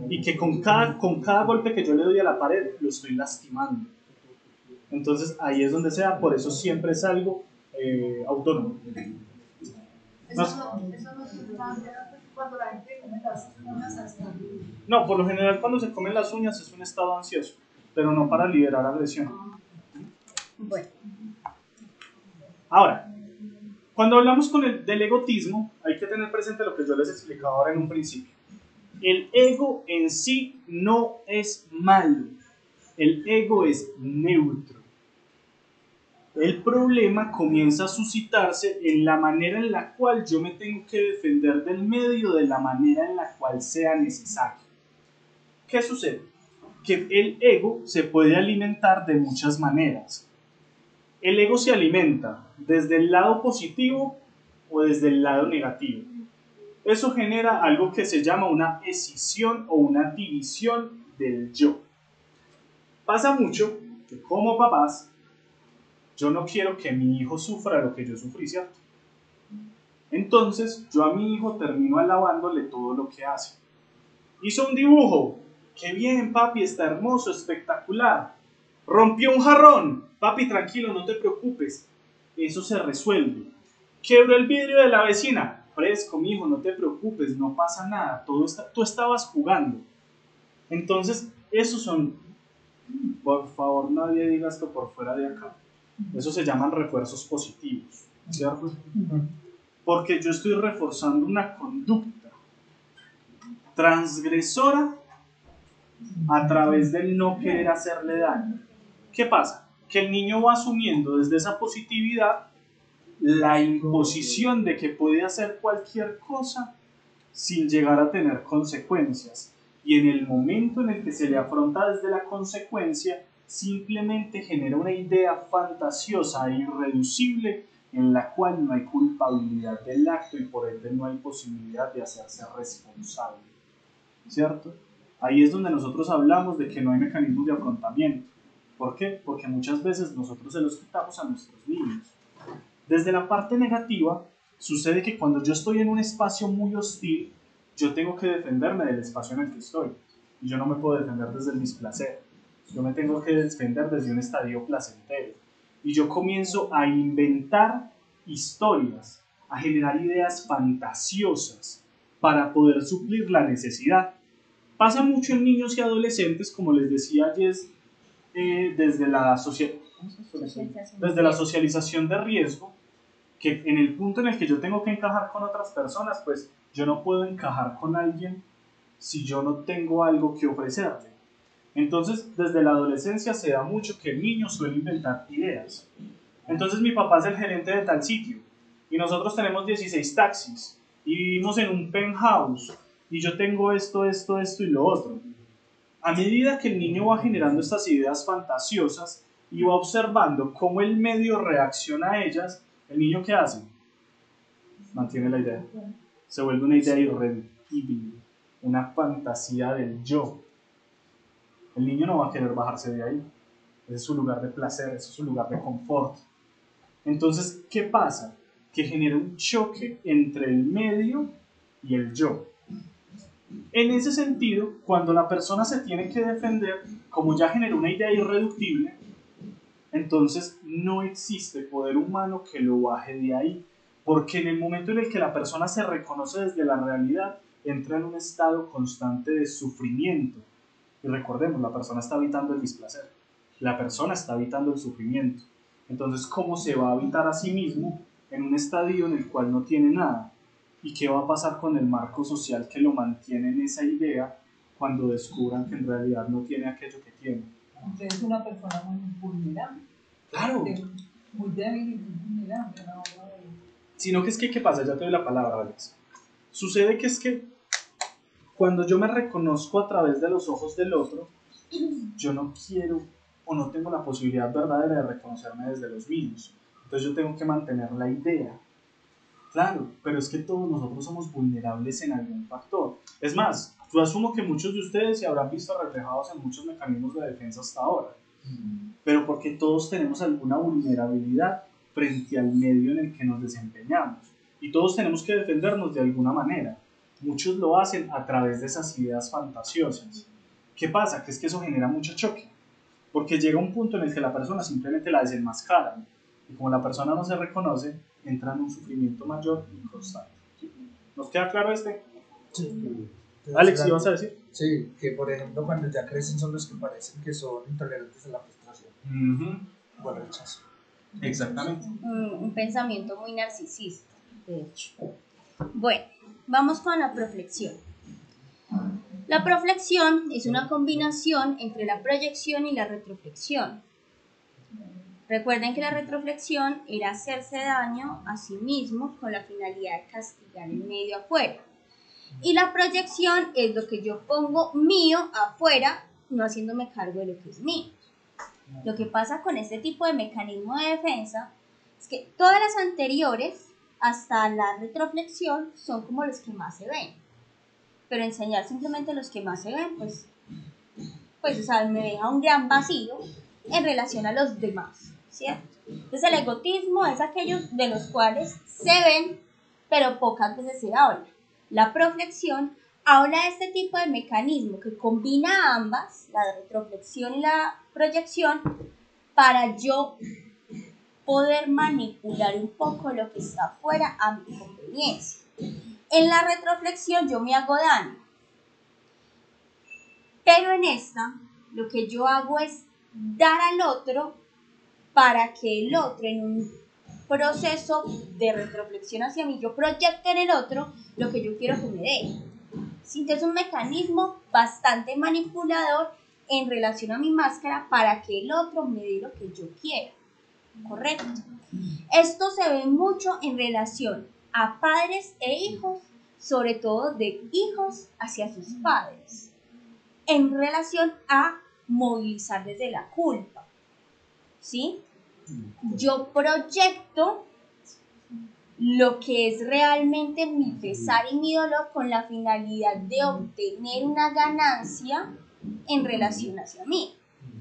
Y que con cada golpe que yo le doy a la pared, lo estoy lastimando. Entonces ahí es donde sea, por eso siempre es algo autónomo. Eso no se cuando la gente come las uñas hasta. No, por lo general cuando se comen las uñas es un estado ansioso, pero no para liberar agresión. Bueno. Ahora, cuando hablamos del egotismo, hay que tener presente lo que yo les explicaba ahora en un principio. El ego en sí no es malo, el ego es neutro. El problema comienza a suscitarse en la manera en la cual yo me tengo que defender del medio, de la manera en la cual sea necesario. ¿Qué sucede? Que el ego se puede alimentar de muchas maneras. El ego se alimenta desde el lado positivo o desde el lado negativo. Eso genera algo que se llama una escisión o una división del yo. Pasa mucho que como papás, yo no quiero que mi hijo sufra lo que yo sufrí, ¿cierto? Entonces, yo a mi hijo termino alabándole todo lo que hace. Hizo un dibujo. ¡Qué bien, papi! Está hermoso, espectacular. Rompió un jarrón. Papi, tranquilo, no te preocupes. Eso se resuelve. Quebró el vidrio de la vecina. Fresco, mijo, no te preocupes, no pasa nada. Tú estabas jugando. Entonces, esos son... Por favor, nadie diga esto por fuera de acá. Eso se llaman refuerzos positivos, ¿cierto? Porque yo estoy reforzando una conducta transgresora a través del no querer hacerle daño. ¿Qué pasa? Que el niño va asumiendo desde esa positividad la imposición de que puede hacer cualquier cosa sin llegar a tener consecuencias. Y en el momento en el que se le afronta desde la consecuencia, simplemente genera una idea fantasiosa e irreducible en la cual no hay culpabilidad del acto y por ende no hay posibilidad de hacerse responsable. ¿Cierto? Ahí es donde nosotros hablamos de que no hay mecanismos de afrontamiento. ¿Por qué? Porque muchas veces nosotros se los quitamos a nuestros niños. Desde la parte negativa, sucede que cuando yo estoy en un espacio muy hostil, yo tengo que defenderme del espacio en el que estoy. Y yo no me puedo defender desde el displacer. Yo me tengo que defender desde un estadio placentero. Y yo comienzo a inventar historias, a generar ideas fantasiosas para poder suplir la necesidad. Pasa mucho en niños y adolescentes, como les decía ayer, desde la socialización de riesgo, que en el punto en el que yo tengo que encajar con otras personas, pues yo no puedo encajar con alguien si yo no tengo algo que ofrecerle. Entonces, desde la adolescencia se da mucho que el niño suele inventar ideas. Entonces, mi papá es el gerente de tal sitio y nosotros tenemos 16 taxis y vivimos en un penthouse y yo tengo esto y lo otro. A medida que el niño va generando estas ideas fantasiosas y va observando cómo el medio reacciona a ellas, ¿el niño qué hace? Mantiene la idea. Se vuelve una idea irreductible, una fantasía del yo. El niño no va a querer bajarse de ahí. Ese es su lugar de placer, ese es su lugar de confort. Entonces, ¿qué pasa? Que genera un choque entre el medio y el yo. En ese sentido, cuando la persona se tiene que defender, como ya generó una idea irreductible, entonces no existe poder humano que lo baje de ahí, porque en el momento en el que la persona se reconoce desde la realidad, entra en un estado constante de sufrimiento. Y recordemos, la persona está evitando el displacer, la persona está evitando el sufrimiento. Entonces, ¿cómo se va a habitar a sí mismo en un estadio en el cual no tiene nada? ¿Y qué va a pasar con el marco social que lo mantiene en esa idea cuando descubran que en realidad no tiene aquello que tiene? Usted es una persona muy vulnerable. ¡Claro! Muy débil y muy vulnerable. ¿No? Sino que es que, ¿qué pasa? Ya te doy la palabra, Alex. Sucede que es que cuando yo me reconozco a través de los ojos del otro, yo no quiero o no tengo la posibilidad verdadera de reconocerme desde los míos. Entonces yo tengo que mantener la idea. Claro, pero es que todos nosotros somos vulnerables en algún factor. Es más, yo asumo que muchos de ustedes se habrán visto reflejados en muchos mecanismos de defensa hasta ahora. Pero porque todos tenemos alguna vulnerabilidad frente al medio en el que nos desempeñamos. Y todos tenemos que defendernos de alguna manera. Muchos lo hacen a través de esas ideas fantasiosas. ¿Qué pasa? Que es que eso genera mucho choque. Porque llega un punto en el que la persona simplemente la desenmascara. Y como la persona no se reconoce, entra en un sufrimiento mayor y constante. ¿Nos queda claro este? Sí. Alex, ¿sí vas a decir? Sí, que por ejemplo cuando ya crecen son los que parecen que son intolerantes a la frustración o al rechazo. Exactamente. Un pensamiento muy narcisista, de hecho. Bueno, vamos con la proflexión. La proflexión es una combinación entre la proyección y la retroflexión. Recuerden que la retroflexión era hacerse daño a sí mismo con la finalidad de castigar el medio afuera. Y la proyección es lo que yo pongo mío afuera, no haciéndome cargo de lo que es mío. Lo que pasa con este tipo de mecanismo de defensa es que todas las anteriores, hasta la retroflexión, son como los que más se ven. Pero enseñar simplemente los que más se ven, pues o sea, me deja un gran vacío en relación a los demás, ¿cierto? Entonces el egotismo es aquellos de los cuales se ven, pero pocas veces se habla. La proflexión habla de este tipo de mecanismo que combina ambas, la retroflexión y la proyección, para yo poder manipular un poco lo que está afuera a mi conveniencia. En la retroflexión yo me hago daño, pero en esta lo que yo hago es dar al otro para que el otro, en un proceso de retroflexión hacia mí, yo proyecte en el otro lo que yo quiero que me dé. ¿sí? Entonces es un mecanismo bastante manipulador en relación a mi máscara para que el otro me dé lo que yo quiero, ¿correcto? Esto se ve mucho en relación a padres e hijos, sobre todo de hijos hacia sus padres, en relación a movilizar desde la culpa, ¿sí? Yo proyecto lo que es realmente mi pesar y mi dolor con la finalidad de obtener una ganancia en relación hacia mí,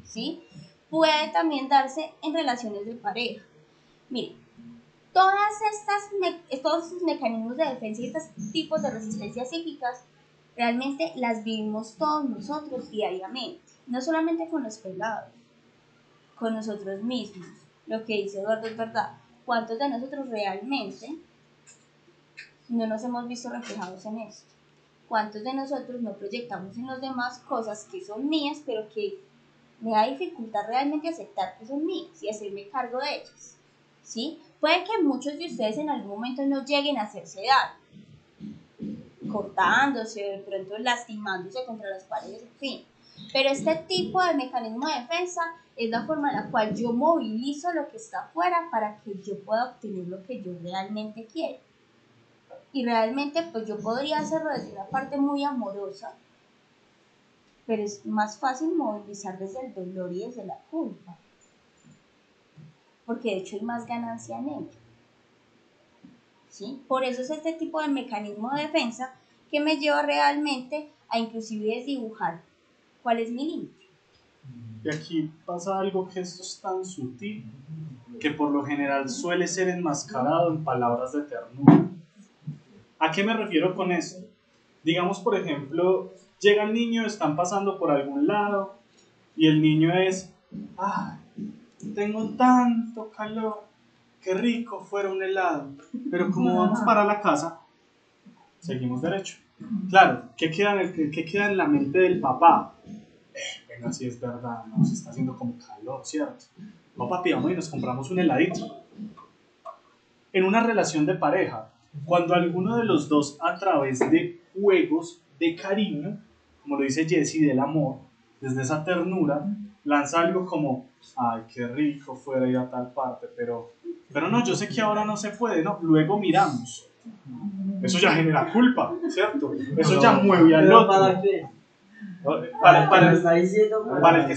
¿sí? Puede también darse en relaciones de pareja. Miren, todos estos mecanismos de defensa y estos tipos de resistencias psíquicas realmente las vivimos todos nosotros diariamente, no solamente con los pelados, con nosotros mismos. Lo que dice Eduardo es verdad. ¿Cuántos de nosotros realmente no nos hemos visto reflejados en esto? ¿Cuántos de nosotros no proyectamos en los demás cosas que son mías, pero que me da dificultad realmente aceptar que son mías y hacerme cargo de ellas? ¿Sí? Puede que muchos de ustedes en algún momento no lleguen a hacerse daño, cortándose, de pronto lastimándose contra las paredes, en fin. Pero este tipo de mecanismo de defensa es la forma en la cual yo movilizo lo que está afuera para que yo pueda obtener lo que yo realmente quiero. Y realmente pues yo podría hacerlo desde una parte muy amorosa, pero es más fácil movilizar desde el dolor y desde la culpa, porque de hecho hay más ganancia en ello, ¿sí? Por eso es este tipo de mecanismo de defensa que me lleva realmente a inclusive desdibujar cuál es mi límite. Y aquí pasa algo que esto es tan sutil que por lo general suele ser enmascarado en palabras de ternura. ¿A qué me refiero con esto? Digamos, por ejemplo, llega el niño, están pasando por algún lado y el niño es, ¡ay, tengo tanto calor! ¡Qué rico fuera un helado! Pero como vamos para la casa, seguimos derecho. Claro, ¿qué queda en la mente del papá? Venga, si es verdad, nos está haciendo como calor, ¿cierto? No, papi, vamos y nos compramos un heladito. En una relación de pareja, cuando alguno de los dos, a través de juegos de cariño, como lo dice Jessie, del amor, desde esa ternura, lanza algo como, ay, qué rico fuera ir a tal parte, pero no, yo sé que ahora no se puede, ¿no? Luego miramos. Eso ya genera culpa, ¿cierto? Eso ya mueve al otro. ¿Para qué? Para el que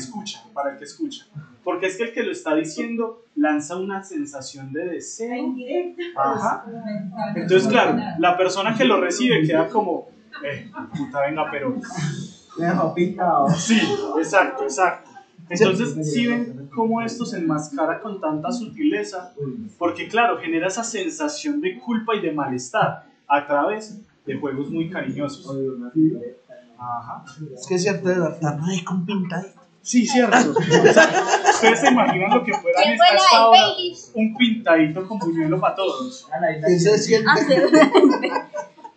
escucha, porque es que el que lo está diciendo lanza una sensación de deseo. Ajá. Entonces, claro, la persona que lo recibe queda como, puta, venga, pero... Me dejó pintado. Sí, exacto. Entonces, ¿sí ven cómo esto se enmascara con tanta sutileza? Porque, claro, genera esa sensación de culpa y de malestar a través de juegos muy cariñosos. Ajá. Es que es cierto, de verdad, no hay con pintadito. Sí, cierto. Ustedes se imaginan lo que fuera en esta hora un pintadito con buñuelo para todos. Eso es cierto. O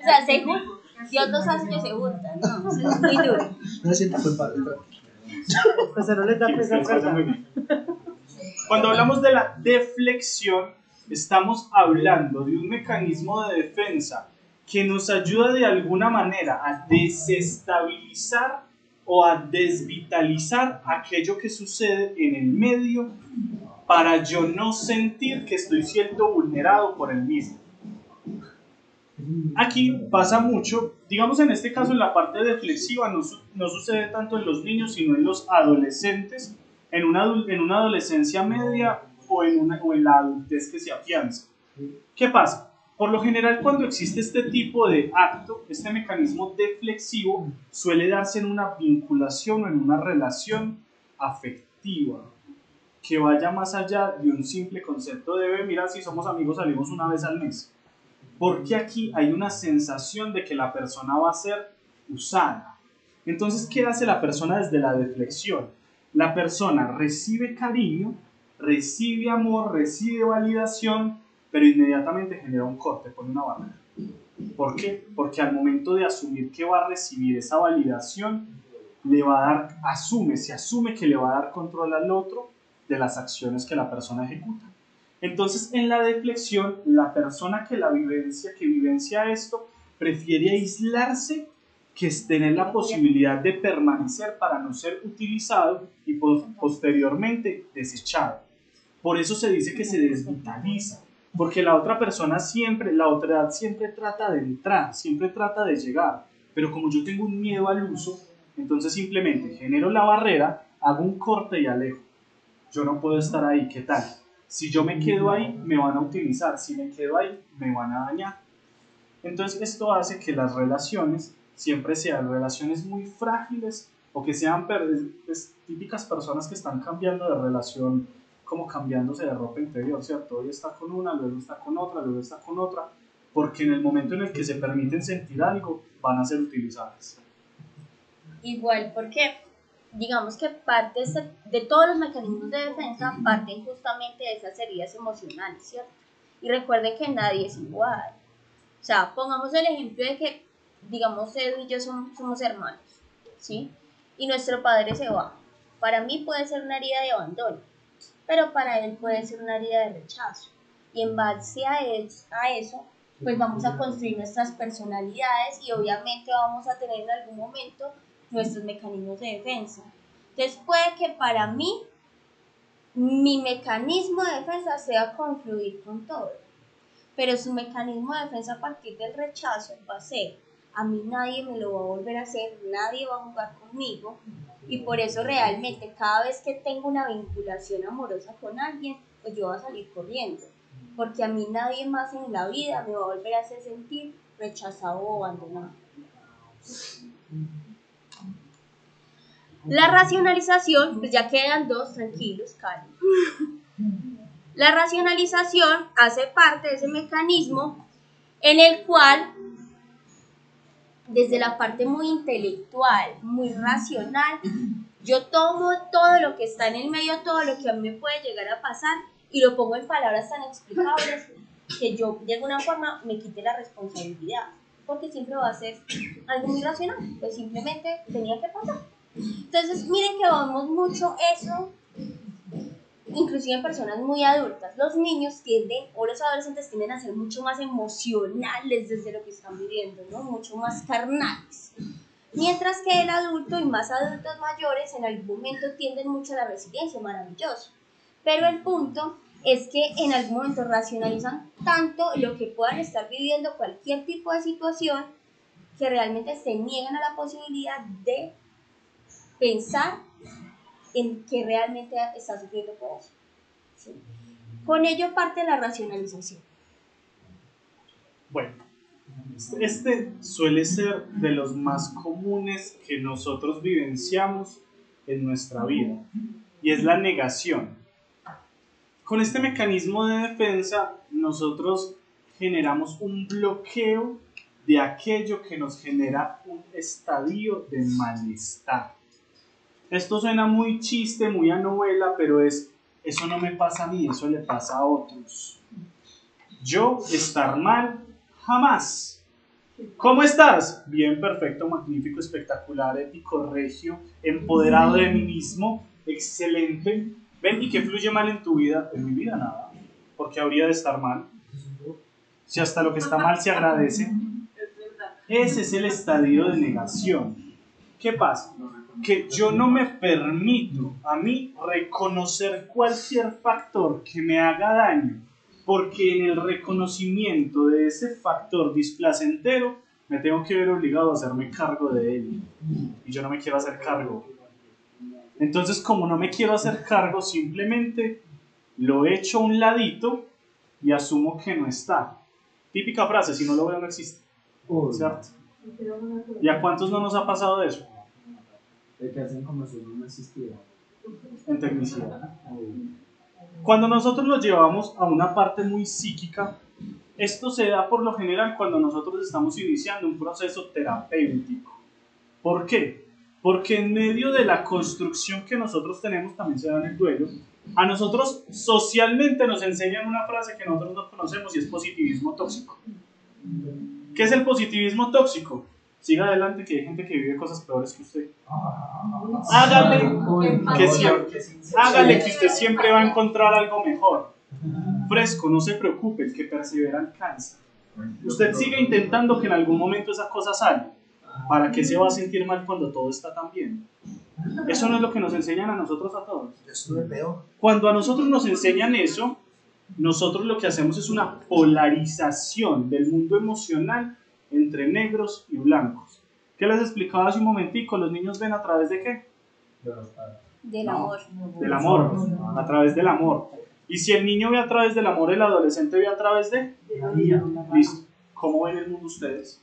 sea, si otros años se juntan, ¿no? Eso es muy duro. No siento culpable. Pues no les da pesar. Cuando hablamos de la deflexión, estamos hablando de un mecanismo de defensa que nos ayuda de alguna manera a desestabilizar o a desvitalizar aquello que sucede en el medio para yo no sentir que estoy siendo vulnerado por el mismo. Aquí pasa mucho, digamos en este caso en la parte deflexiva no sucede tanto en los niños sino en los adolescentes, en una adolescencia media o en la adultez que se afianza. ¿Qué pasa? Por lo general, cuando existe este tipo de acto, este mecanismo deflexivo suele darse en una vinculación o en una relación afectiva que vaya más allá de un simple concepto de, mira, si somos amigos salimos una vez al mes. Porque aquí hay una sensación de que la persona va a ser usada. Entonces, ¿qué hace la persona desde la deflexión? La persona recibe cariño, recibe amor, recibe validación, pero inmediatamente genera un corte, pone una barrera. ¿Por qué? Porque al momento de asumir que va a recibir esa validación, le va a dar, se asume que le va a dar control al otro de las acciones que la persona ejecuta. Entonces, en la deflexión, la persona que vivencia esto, prefiere aislarse que tener la posibilidad de permanecer para no ser utilizado y posteriormente desechado. Por eso se dice que se desvitaliza, porque la otra persona siempre, la otredad siempre trata de entrar, siempre trata de llegar, pero como yo tengo un miedo al uso, entonces simplemente genero la barrera, hago un corte y alejo. Yo no puedo estar ahí, ¿qué tal? Si yo me quedo ahí, me van a utilizar, si me quedo ahí, me van a dañar. Entonces esto hace que las relaciones siempre sean relaciones muy frágiles o que sean típicas personas que están cambiando de relación, como cambiándose de ropa interior, ¿cierto? Hoy está con una, luego está con otra, luego está con otra, porque en el momento en el que se permiten sentir algo, van a ser utilizadas. Igual, porque digamos que parte de todos los mecanismos de defensa parten justamente de esas heridas emocionales, ¿cierto? Y recuerden que nadie es igual. O sea, pongamos el ejemplo de que, digamos, Edu y yo somos hermanos, ¿sí? Y nuestro padre se va. Para mí puede ser una herida de abandono, pero para él puede ser una herida de rechazo. Y en base a eso, pues vamos a construir nuestras personalidades y obviamente vamos a tener en algún momento nuestros mecanismos de defensa. Entonces puede que para mí, mi mecanismo de defensa sea confluir con todo, pero su mecanismo de defensa a partir del rechazo va a ser: a mí nadie me lo va a volver a hacer, nadie va a jugar conmigo, y por eso realmente cada vez que tengo una vinculación amorosa con alguien, pues yo voy a salir corriendo, porque a mí nadie más en la vida me va a volver a hacer sentir rechazado o abandonado. La racionalización, pues ya quedan dos, tranquilos, calma. La racionalización hace parte de ese mecanismo en el cual, desde la parte muy intelectual, muy racional, yo tomo todo lo que está en el medio, todo lo que a mí me puede llegar a pasar, y lo pongo en palabras tan explicables que yo de alguna forma me quite la responsabilidad, porque siempre va a ser algo muy racional, pues simplemente tenía que pasar. Entonces miren que vemos mucho eso, inclusive en personas muy adultas. Los niños tienden, o los adolescentes tienden a ser mucho más emocionales desde lo que están viviendo, ¿no? Mucho más carnales. Mientras que el adulto y más adultos mayores en algún momento tienden mucho a la resiliencia, maravilloso. Pero el punto es que en algún momento racionalizan tanto lo que puedan estar viviendo, cualquier tipo de situación, que realmente se niegan a la posibilidad de pensar en que realmente está sufriendo por eso. ¿Sí? Con ello parte la racionalización. Bueno, este suele ser de los más comunes que nosotros vivenciamos en nuestra vida, y es la negación. Con este mecanismo de defensa, nosotros generamos un bloqueo de aquello que nos genera un estadio de malestar. Esto suena muy chiste, muy a novela, pero eso no me pasa a mí, eso le pasa a otros. Yo estar mal, jamás. ¿Cómo estás? Bien, perfecto, magnífico, espectacular, épico, regio, empoderado de mí mismo, excelente. Ven, ¿y qué fluye mal en tu vida? En mi vida nada, porque habría de estar mal. Si hasta lo que está mal se agradece. Ese es el estadio de negación. ¿Qué pasa? Que yo no me permito a mí reconocer cualquier factor que me haga daño, porque en el reconocimiento de ese factor displacentero me tengo que ver obligado a hacerme cargo de él, y yo no me quiero hacer cargo. Entonces, como no me quiero hacer cargo, simplemente lo echo a un ladito y asumo que no está. Típica frase: si no lo veo no existe, ¿cierto? ¿Y a cuántos no nos ha pasado eso? De que hacen como si no existiera. En tecnicidad. Cuando nosotros lo llevamos a una parte muy psíquica, esto se da por lo general cuando nosotros estamos iniciando un proceso terapéutico. ¿Por qué? Porque en medio de la construcción que nosotros tenemos también se da en el duelo. A nosotros socialmente nos enseñan una frase que nosotros no conocemos, y es positivismo tóxico. ¿Qué es el positivismo tóxico? Siga adelante, que hay gente que vive cosas peores que usted. Hágale que usted siempre va a encontrar algo mejor. Fresco, no se preocupe, el que persevera alcanza. Usted sigue intentando que en algún momento esa cosa salga. ¿Para qué se va a sentir mal cuando todo está tan bien? Eso no es lo que nos enseñan a nosotros a todos. Yo estuve peor. Cuando a nosotros nos enseñan eso, nosotros lo que hacemos es una polarización del mundo emocional entre negros y blancos. ¿Qué les explicaba hace un momentico? Los niños ven a través de ¿qué? Del No, amor. Del amor, a través del amor. Y si el niño ve a través del amor, el adolescente ve a través de... Listo. ¿Cómo ven el mundo ustedes?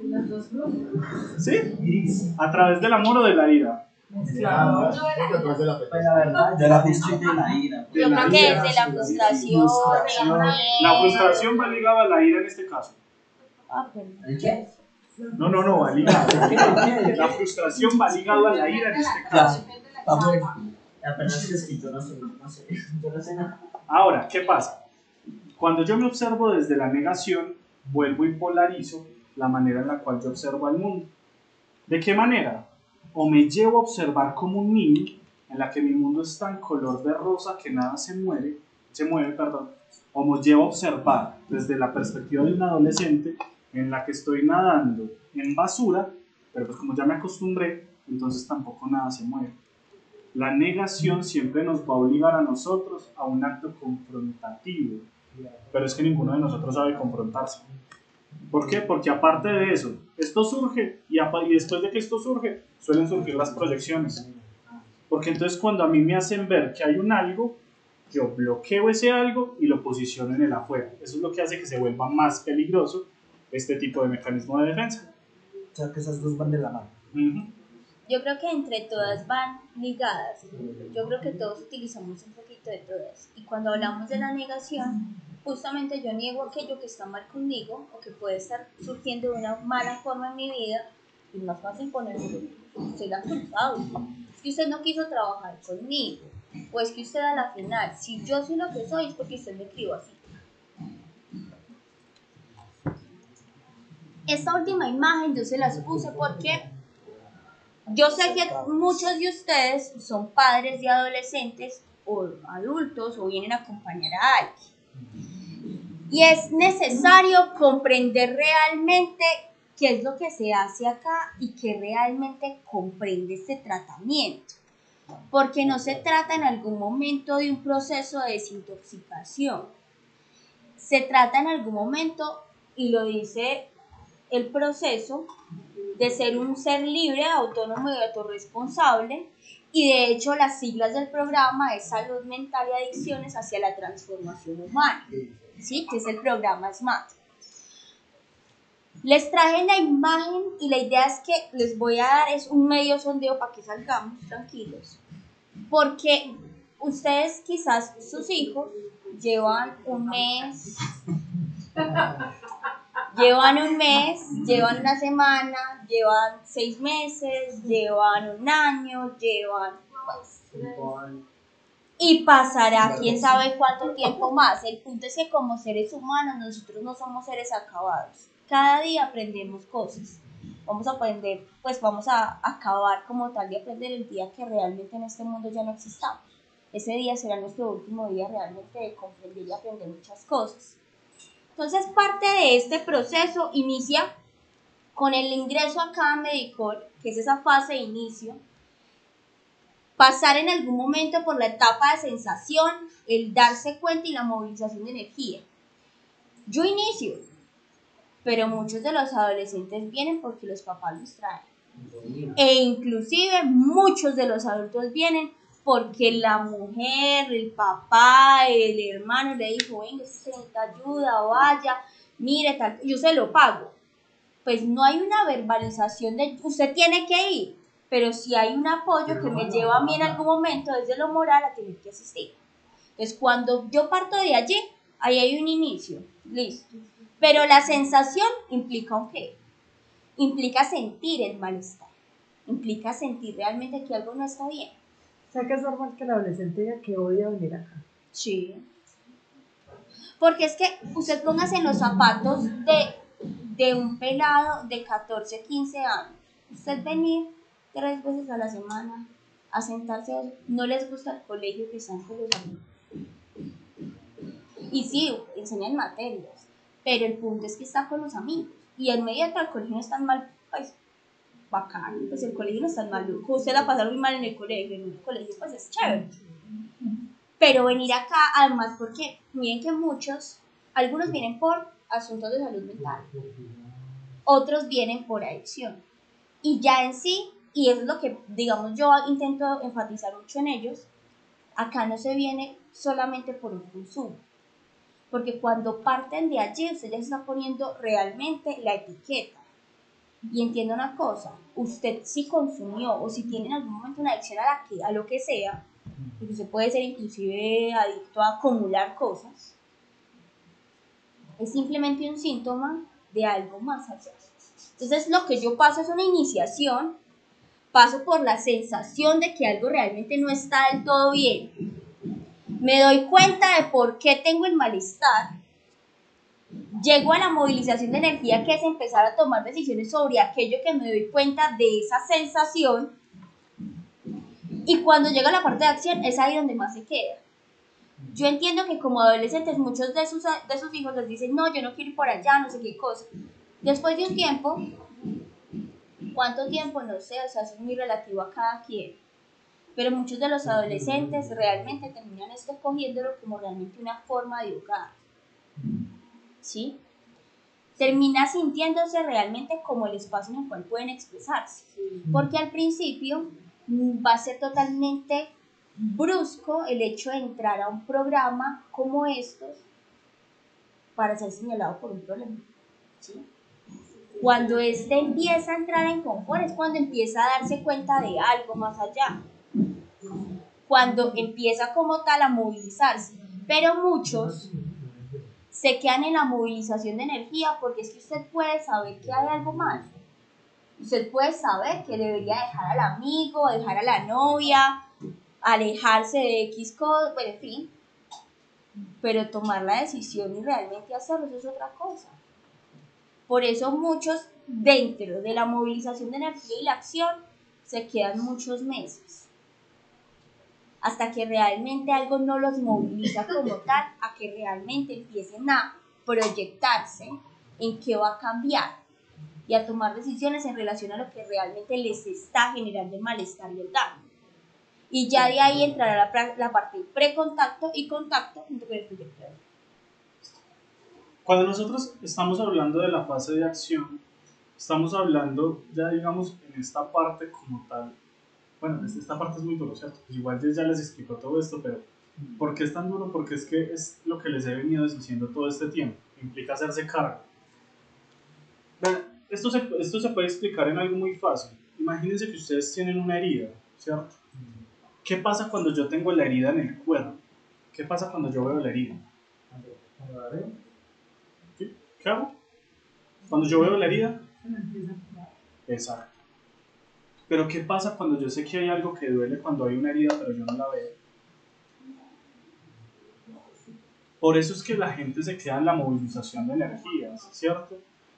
Las dos cosas. ¿Sí? ¿A través del amor o de la ira? Claro. Después de la Pues la verdad, De la justicia y la ira. Yo creo que es de la frustración, del La miedo. frustración va ligada a la ira en este caso. Ah, pero- ¿El qué? No, va ligada. La frustración va ligada a la ira en este caso. La verdad es que yo no sé, yo no sé nada. Ahora, ¿qué pasa? Cuando yo me observo desde la negación, vuelvo y polarizo la manera en la cual yo observo al mundo. ¿De qué manera? O me llevo a observar como un niño, en la que mi mundo está en color de rosa, que nada se mueve, o me llevo a observar desde la perspectiva de un adolescente, en la que estoy nadando en basura, pero pues como ya me acostumbré, entonces tampoco nada se mueve. La negación siempre nos va a obligar a nosotros a un acto confrontativo, pero es que ninguno de nosotros sabe confrontarse. ¿Por qué? Porque aparte de eso, esto surge y después de que esto surge, suelen surgir las proyecciones. Porque entonces cuando a mí me hacen ver que hay un algo, yo bloqueo ese algo y lo posiciono en el afuera. Eso es lo que hace que se vuelva más peligroso este tipo de mecanismo de defensa. O sea, que esas dos van de la mano. Yo creo que entre todas van ligadas. Yo creo que todos utilizamos un poquito de todas. Y cuando hablamos de la negación, justamente yo niego aquello que está mal conmigo o que puede estar surgiendo de una mala forma en mi vida. Y es más fácil ponerme, soy la culpable. Es que usted no quiso trabajar conmigo. O es que usted a la final, si yo soy lo que soy, es porque usted me crió así. Esta última imagen yo se las puse porque yo sé que muchos de ustedes son padres de adolescentes o adultos o vienen a acompañar a alguien. Y es necesario comprender realmente qué es lo que se hace acá y que realmente comprende este tratamiento. Porque no se trata en algún momento de un proceso de desintoxicación. Se trata en algún momento, y lo dice el proceso, de ser un ser libre, autónomo y autorresponsable, y de hecho las siglas del programa es Salud Mental y Adicciones hacia la Transformación Humana, ¿sí? Que es el programa SMART. Les traje la imagen y la idea es que les voy a dar es un medio sondeo para que salgamos tranquilos, porque ustedes quizás sus hijos llevan un mes, llevan una semana, llevan 6 meses, llevan un año, llevan pues, y pasará quién sabe cuánto tiempo más. El punto es que como seres humanos nosotros no somos seres acabados. Cada día aprendemos cosas. Vamos a aprender, pues vamos a acabar como tal de aprender el día que realmente en este mundo ya no existamos. Ese día será nuestro último día realmente de comprender y aprender muchas cosas. Entonces, parte de este proceso inicia con el ingreso acá a Medicol, que es esa fase de inicio, pasar en algún momento por la etapa de sensación, el darse cuenta y la movilización de energía. Yo inicio, pero muchos de los adolescentes vienen porque los papás los traen. E inclusive muchos de los adultos vienen porque la mujer, el papá, el hermano le dijo, venga, usted necesita ayuda, vaya, mire, tal, yo se lo pago. Pues no hay una verbalización de usted tiene que ir, pero sí hay un apoyo que me lleva a mí en algún momento desde lo moral a tener que asistir. Entonces cuando yo parto de allí, ahí hay un inicio, listo. Pero la sensación implica un qué, implica sentir el malestar, implica sentir realmente que algo no está bien. O sea que es normal que el adolescente diga que odia venir acá. Sí. Porque es que usted póngase en los zapatos de un pelado de 14, 15 años. Usted venir 3 veces a la semana a sentarse, no les gusta el colegio que están con los amigos. Y sí, enseñan materias, pero el punto es que está con los amigos. Y en medio del colegio no están mal, pues bacán, pues el colegio no es tan maluco, usted la pasa muy mal en el colegio pues es chévere. Pero venir acá, además, porque miren que algunos vienen por asuntos de salud mental, otros vienen por adicción. Y ya en sí, y eso es lo que, digamos, yo intento enfatizar mucho en ellos, acá no se viene solamente por un consumo. Porque cuando parten de allí, usted ya se está poniendo realmente la etiqueta. Y entienda una cosa, usted si consumió o si tiene en algún momento una adicción a lo que sea, porque usted puede ser inclusive adicto a acumular cosas, es simplemente un síntoma de algo más allá. Entonces lo que yo paso es una iniciación, paso por la sensación de que algo realmente no está del todo bien, me doy cuenta de por qué tengo el malestar, llego a la movilización de energía, que es empezar a tomar decisiones sobre aquello que me doy cuenta de esa sensación, y cuando llega la parte de acción es ahí donde más se queda. Yo entiendo que como adolescentes muchos de sus hijos les dicen, no, yo no quiero ir por allá, no sé qué cosa. Después de un tiempo, ¿cuánto tiempo? No sé, o sea, eso es muy relativo a cada quien. Pero muchos de los adolescentes realmente terminan esto cogiéndolo como realmente una forma de hogar. ¿Sí? Termina sintiéndose realmente como el espacio en el cual pueden expresarse. Porque al principio va a ser totalmente brusco el hecho de entrar a un programa como estos para ser señalado por un problema. ¿Sí? Cuando este empieza a entrar en confort es cuando empieza a darse cuenta de algo más allá. Cuando empieza como tal a movilizarse. Pero muchos se quedan en la movilización de energía porque es que usted puede saber que hay algo más. Usted puede saber que debería dejar al amigo, dejar a la novia, alejarse de X cosas, bueno, en fin. Pero tomar la decisión y realmente hacerlo, eso es otra cosa. Por eso muchos dentro de la movilización de energía y la acción se quedan muchos meses. Hasta que realmente algo no los moviliza como tal, a que realmente empiecen a proyectarse en qué va a cambiar y a tomar decisiones en relación a lo que realmente les está generando el malestar y el daño. Y ya de ahí entrará la parte de precontacto y contacto junto con el proyecto. Cuando nosotros estamos hablando de la fase de acción, estamos hablando ya, digamos, en esta parte como tal. Bueno, esta parte es muy duro, ¿cierto? Pues igual ya les explico todo esto, pero ¿por qué es tan duro? Porque es que es lo que les he venido diciendo todo este tiempo. Implica hacerse cargo. Esto se puede explicar en algo muy fácil. Imagínense que ustedes tienen una herida, ¿cierto? ¿Qué pasa cuando yo tengo la herida en el cuerpo? ¿Qué pasa cuando yo veo la herida? ¿Qué hago? Cuando yo veo la herida. Exacto. Pero ¿qué pasa cuando yo sé que hay algo que duele cuando hay una herida pero yo no la veo? Por eso es que la gente se queda en la movilización de energías, ¿cierto?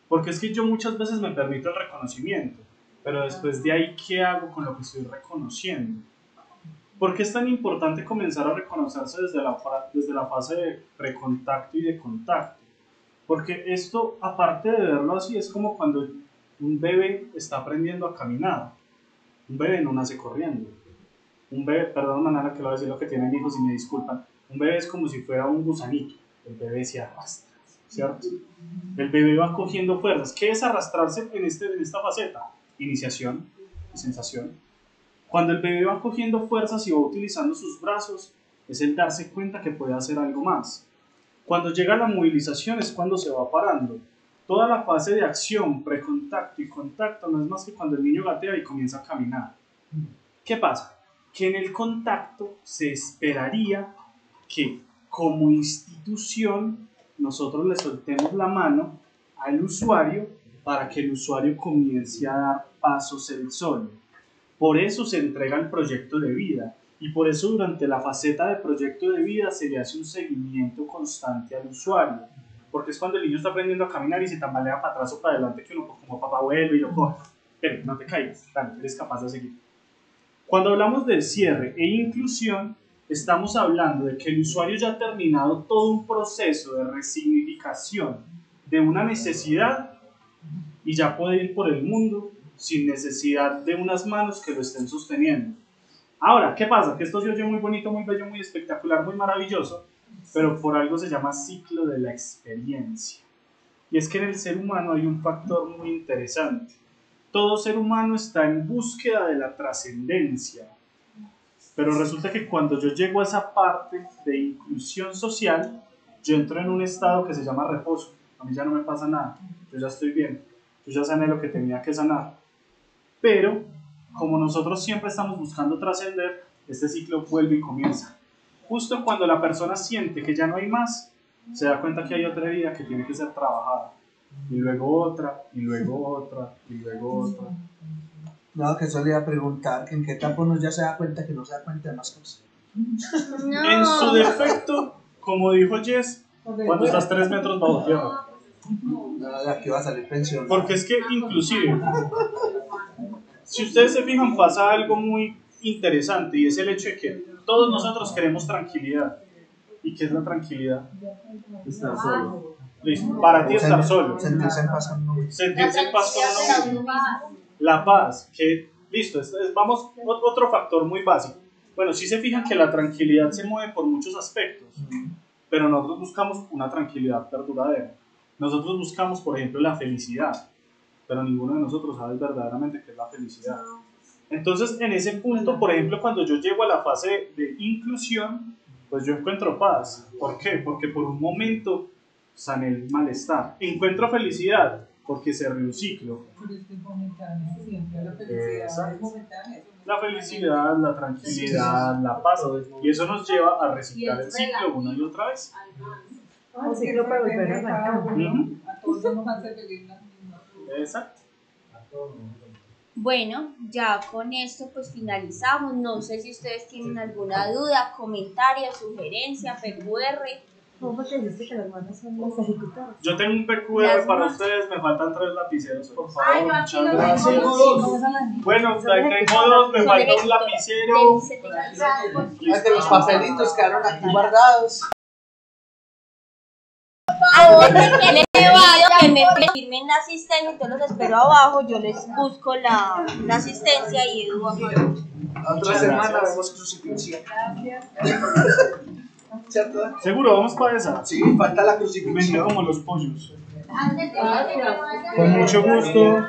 Porque es que yo muchas veces me permito el reconocimiento, pero después de ahí, ¿qué hago con lo que estoy reconociendo? ¿Por qué es tan importante comenzar a reconocerse desde la fase de precontacto y de contacto? Porque esto, aparte de verlo así, es como cuando un bebé está aprendiendo a caminar. Un bebé no nace corriendo. Un bebé, perdón Manara que lo voy a decir lo que tienen hijos y me disculpan, un bebé es como si fuera un gusanito. El bebé se arrastra, ¿cierto? El bebé va cogiendo fuerzas. ¿Qué es arrastrarse en esta faceta? Iniciación y sensación. Cuando el bebé va cogiendo fuerzas y va utilizando sus brazos, es el darse cuenta que puede hacer algo más. Cuando llega la movilización es cuando se va parando. Toda la fase de acción, precontacto y contacto no es más que cuando el niño gatea y comienza a caminar. ¿Qué pasa? Que en el contacto se esperaría que como institución nosotros le soltemos la mano al usuario para que el usuario comience a dar pasos él solo. Por eso se entrega el proyecto de vida y por eso durante la faceta de proyecto de vida se le hace un seguimiento constante al usuario. Porque es cuando el niño está aprendiendo a caminar y se tambalea para atrás o para adelante que uno como papá vuelve y lo coge. Pero no te caigas, dale, eres capaz de seguir. Cuando hablamos del cierre e inclusión, estamos hablando de que el usuario ya ha terminado todo un proceso de resignificación de una necesidad y ya puede ir por el mundo sin necesidad de unas manos que lo estén sosteniendo. Ahora, ¿qué pasa? Que esto se oye muy bonito, muy bello, muy espectacular, muy maravilloso, pero por algo se llama ciclo de la experiencia. Y es que en el ser humano hay un factor muy interesante. Todo ser humano está en búsqueda de la trascendencia, pero resulta que cuando yo llego a esa parte de inclusión social, yo entro en un estado que se llama reposo. A mí ya no me pasa nada, yo ya estoy bien, yo ya sané lo que tenía que sanar. Pero, como nosotros siempre estamos buscando trascender, este ciclo vuelve y comienza. Justo cuando la persona siente que ya no hay más, se da cuenta que hay otra herida que tiene que ser trabajada. Y luego otra, y luego otra, y luego otra. No, que eso le iba a preguntar, que en qué etapa uno ya se da cuenta que no se da cuenta de más cosas. No. En su defecto, como dijo Jess, cuando estás 3 metros bajo tierra. No, de aquí va a salir pensión. Porque es que inclusive, si ustedes se fijan, pasa algo muy interesante y es el hecho de que todos nosotros queremos tranquilidad. ¿Y qué es la tranquilidad? Estar solo. Listo, para ti estar solo. Sentirse en paz con uno. Sentirse en paz con uno mismo. La paz, que listo, vamos, otro factor muy básico. Bueno, si se fijan que la tranquilidad se mueve por muchos aspectos, pero nosotros buscamos una tranquilidad perduradera. Nosotros buscamos, por ejemplo, la felicidad, pero ninguno de nosotros sabe verdaderamente qué es la felicidad. Entonces, en ese punto, por ejemplo, cuando yo llego a la fase de inclusión, pues yo encuentro paz. ¿Por qué? Porque por un momento sané el malestar. Encuentro felicidad, porque cerré un ciclo. Pero es que es momentáneo, siempre la felicidad es momentánea. La felicidad, la tranquilidad, la paz. Y eso nos lleva a reciclar el ciclo una y otra vez. Un ciclo para volver a arrancar. A todos nos hace feliz la misma. Exacto. Bueno, ya con esto pues finalizamos. No sé si ustedes tienen alguna duda, comentario, sugerencia, PQR. ¿Cómo te dice que las manos son las ejecutadas? Yo tengo un PQR para ustedes, me faltan 3 lapiceros, por favor. Ay, no, aquí muchas no gracias. tengo dos. Bueno, tengo 2, me falta un lapicero. Es que los papelitos quedaron aquí guardados. Ahora que le vaya, que me firmen la asistencia, entonces los espero abajo, yo les busco la asistencia y Edu abajo. Otra semana vemos crucifixión. ¿Cierto? Seguro, vamos para esa. Sí, falta la Venga crucifixión. como los pollos. Con mucho gusto.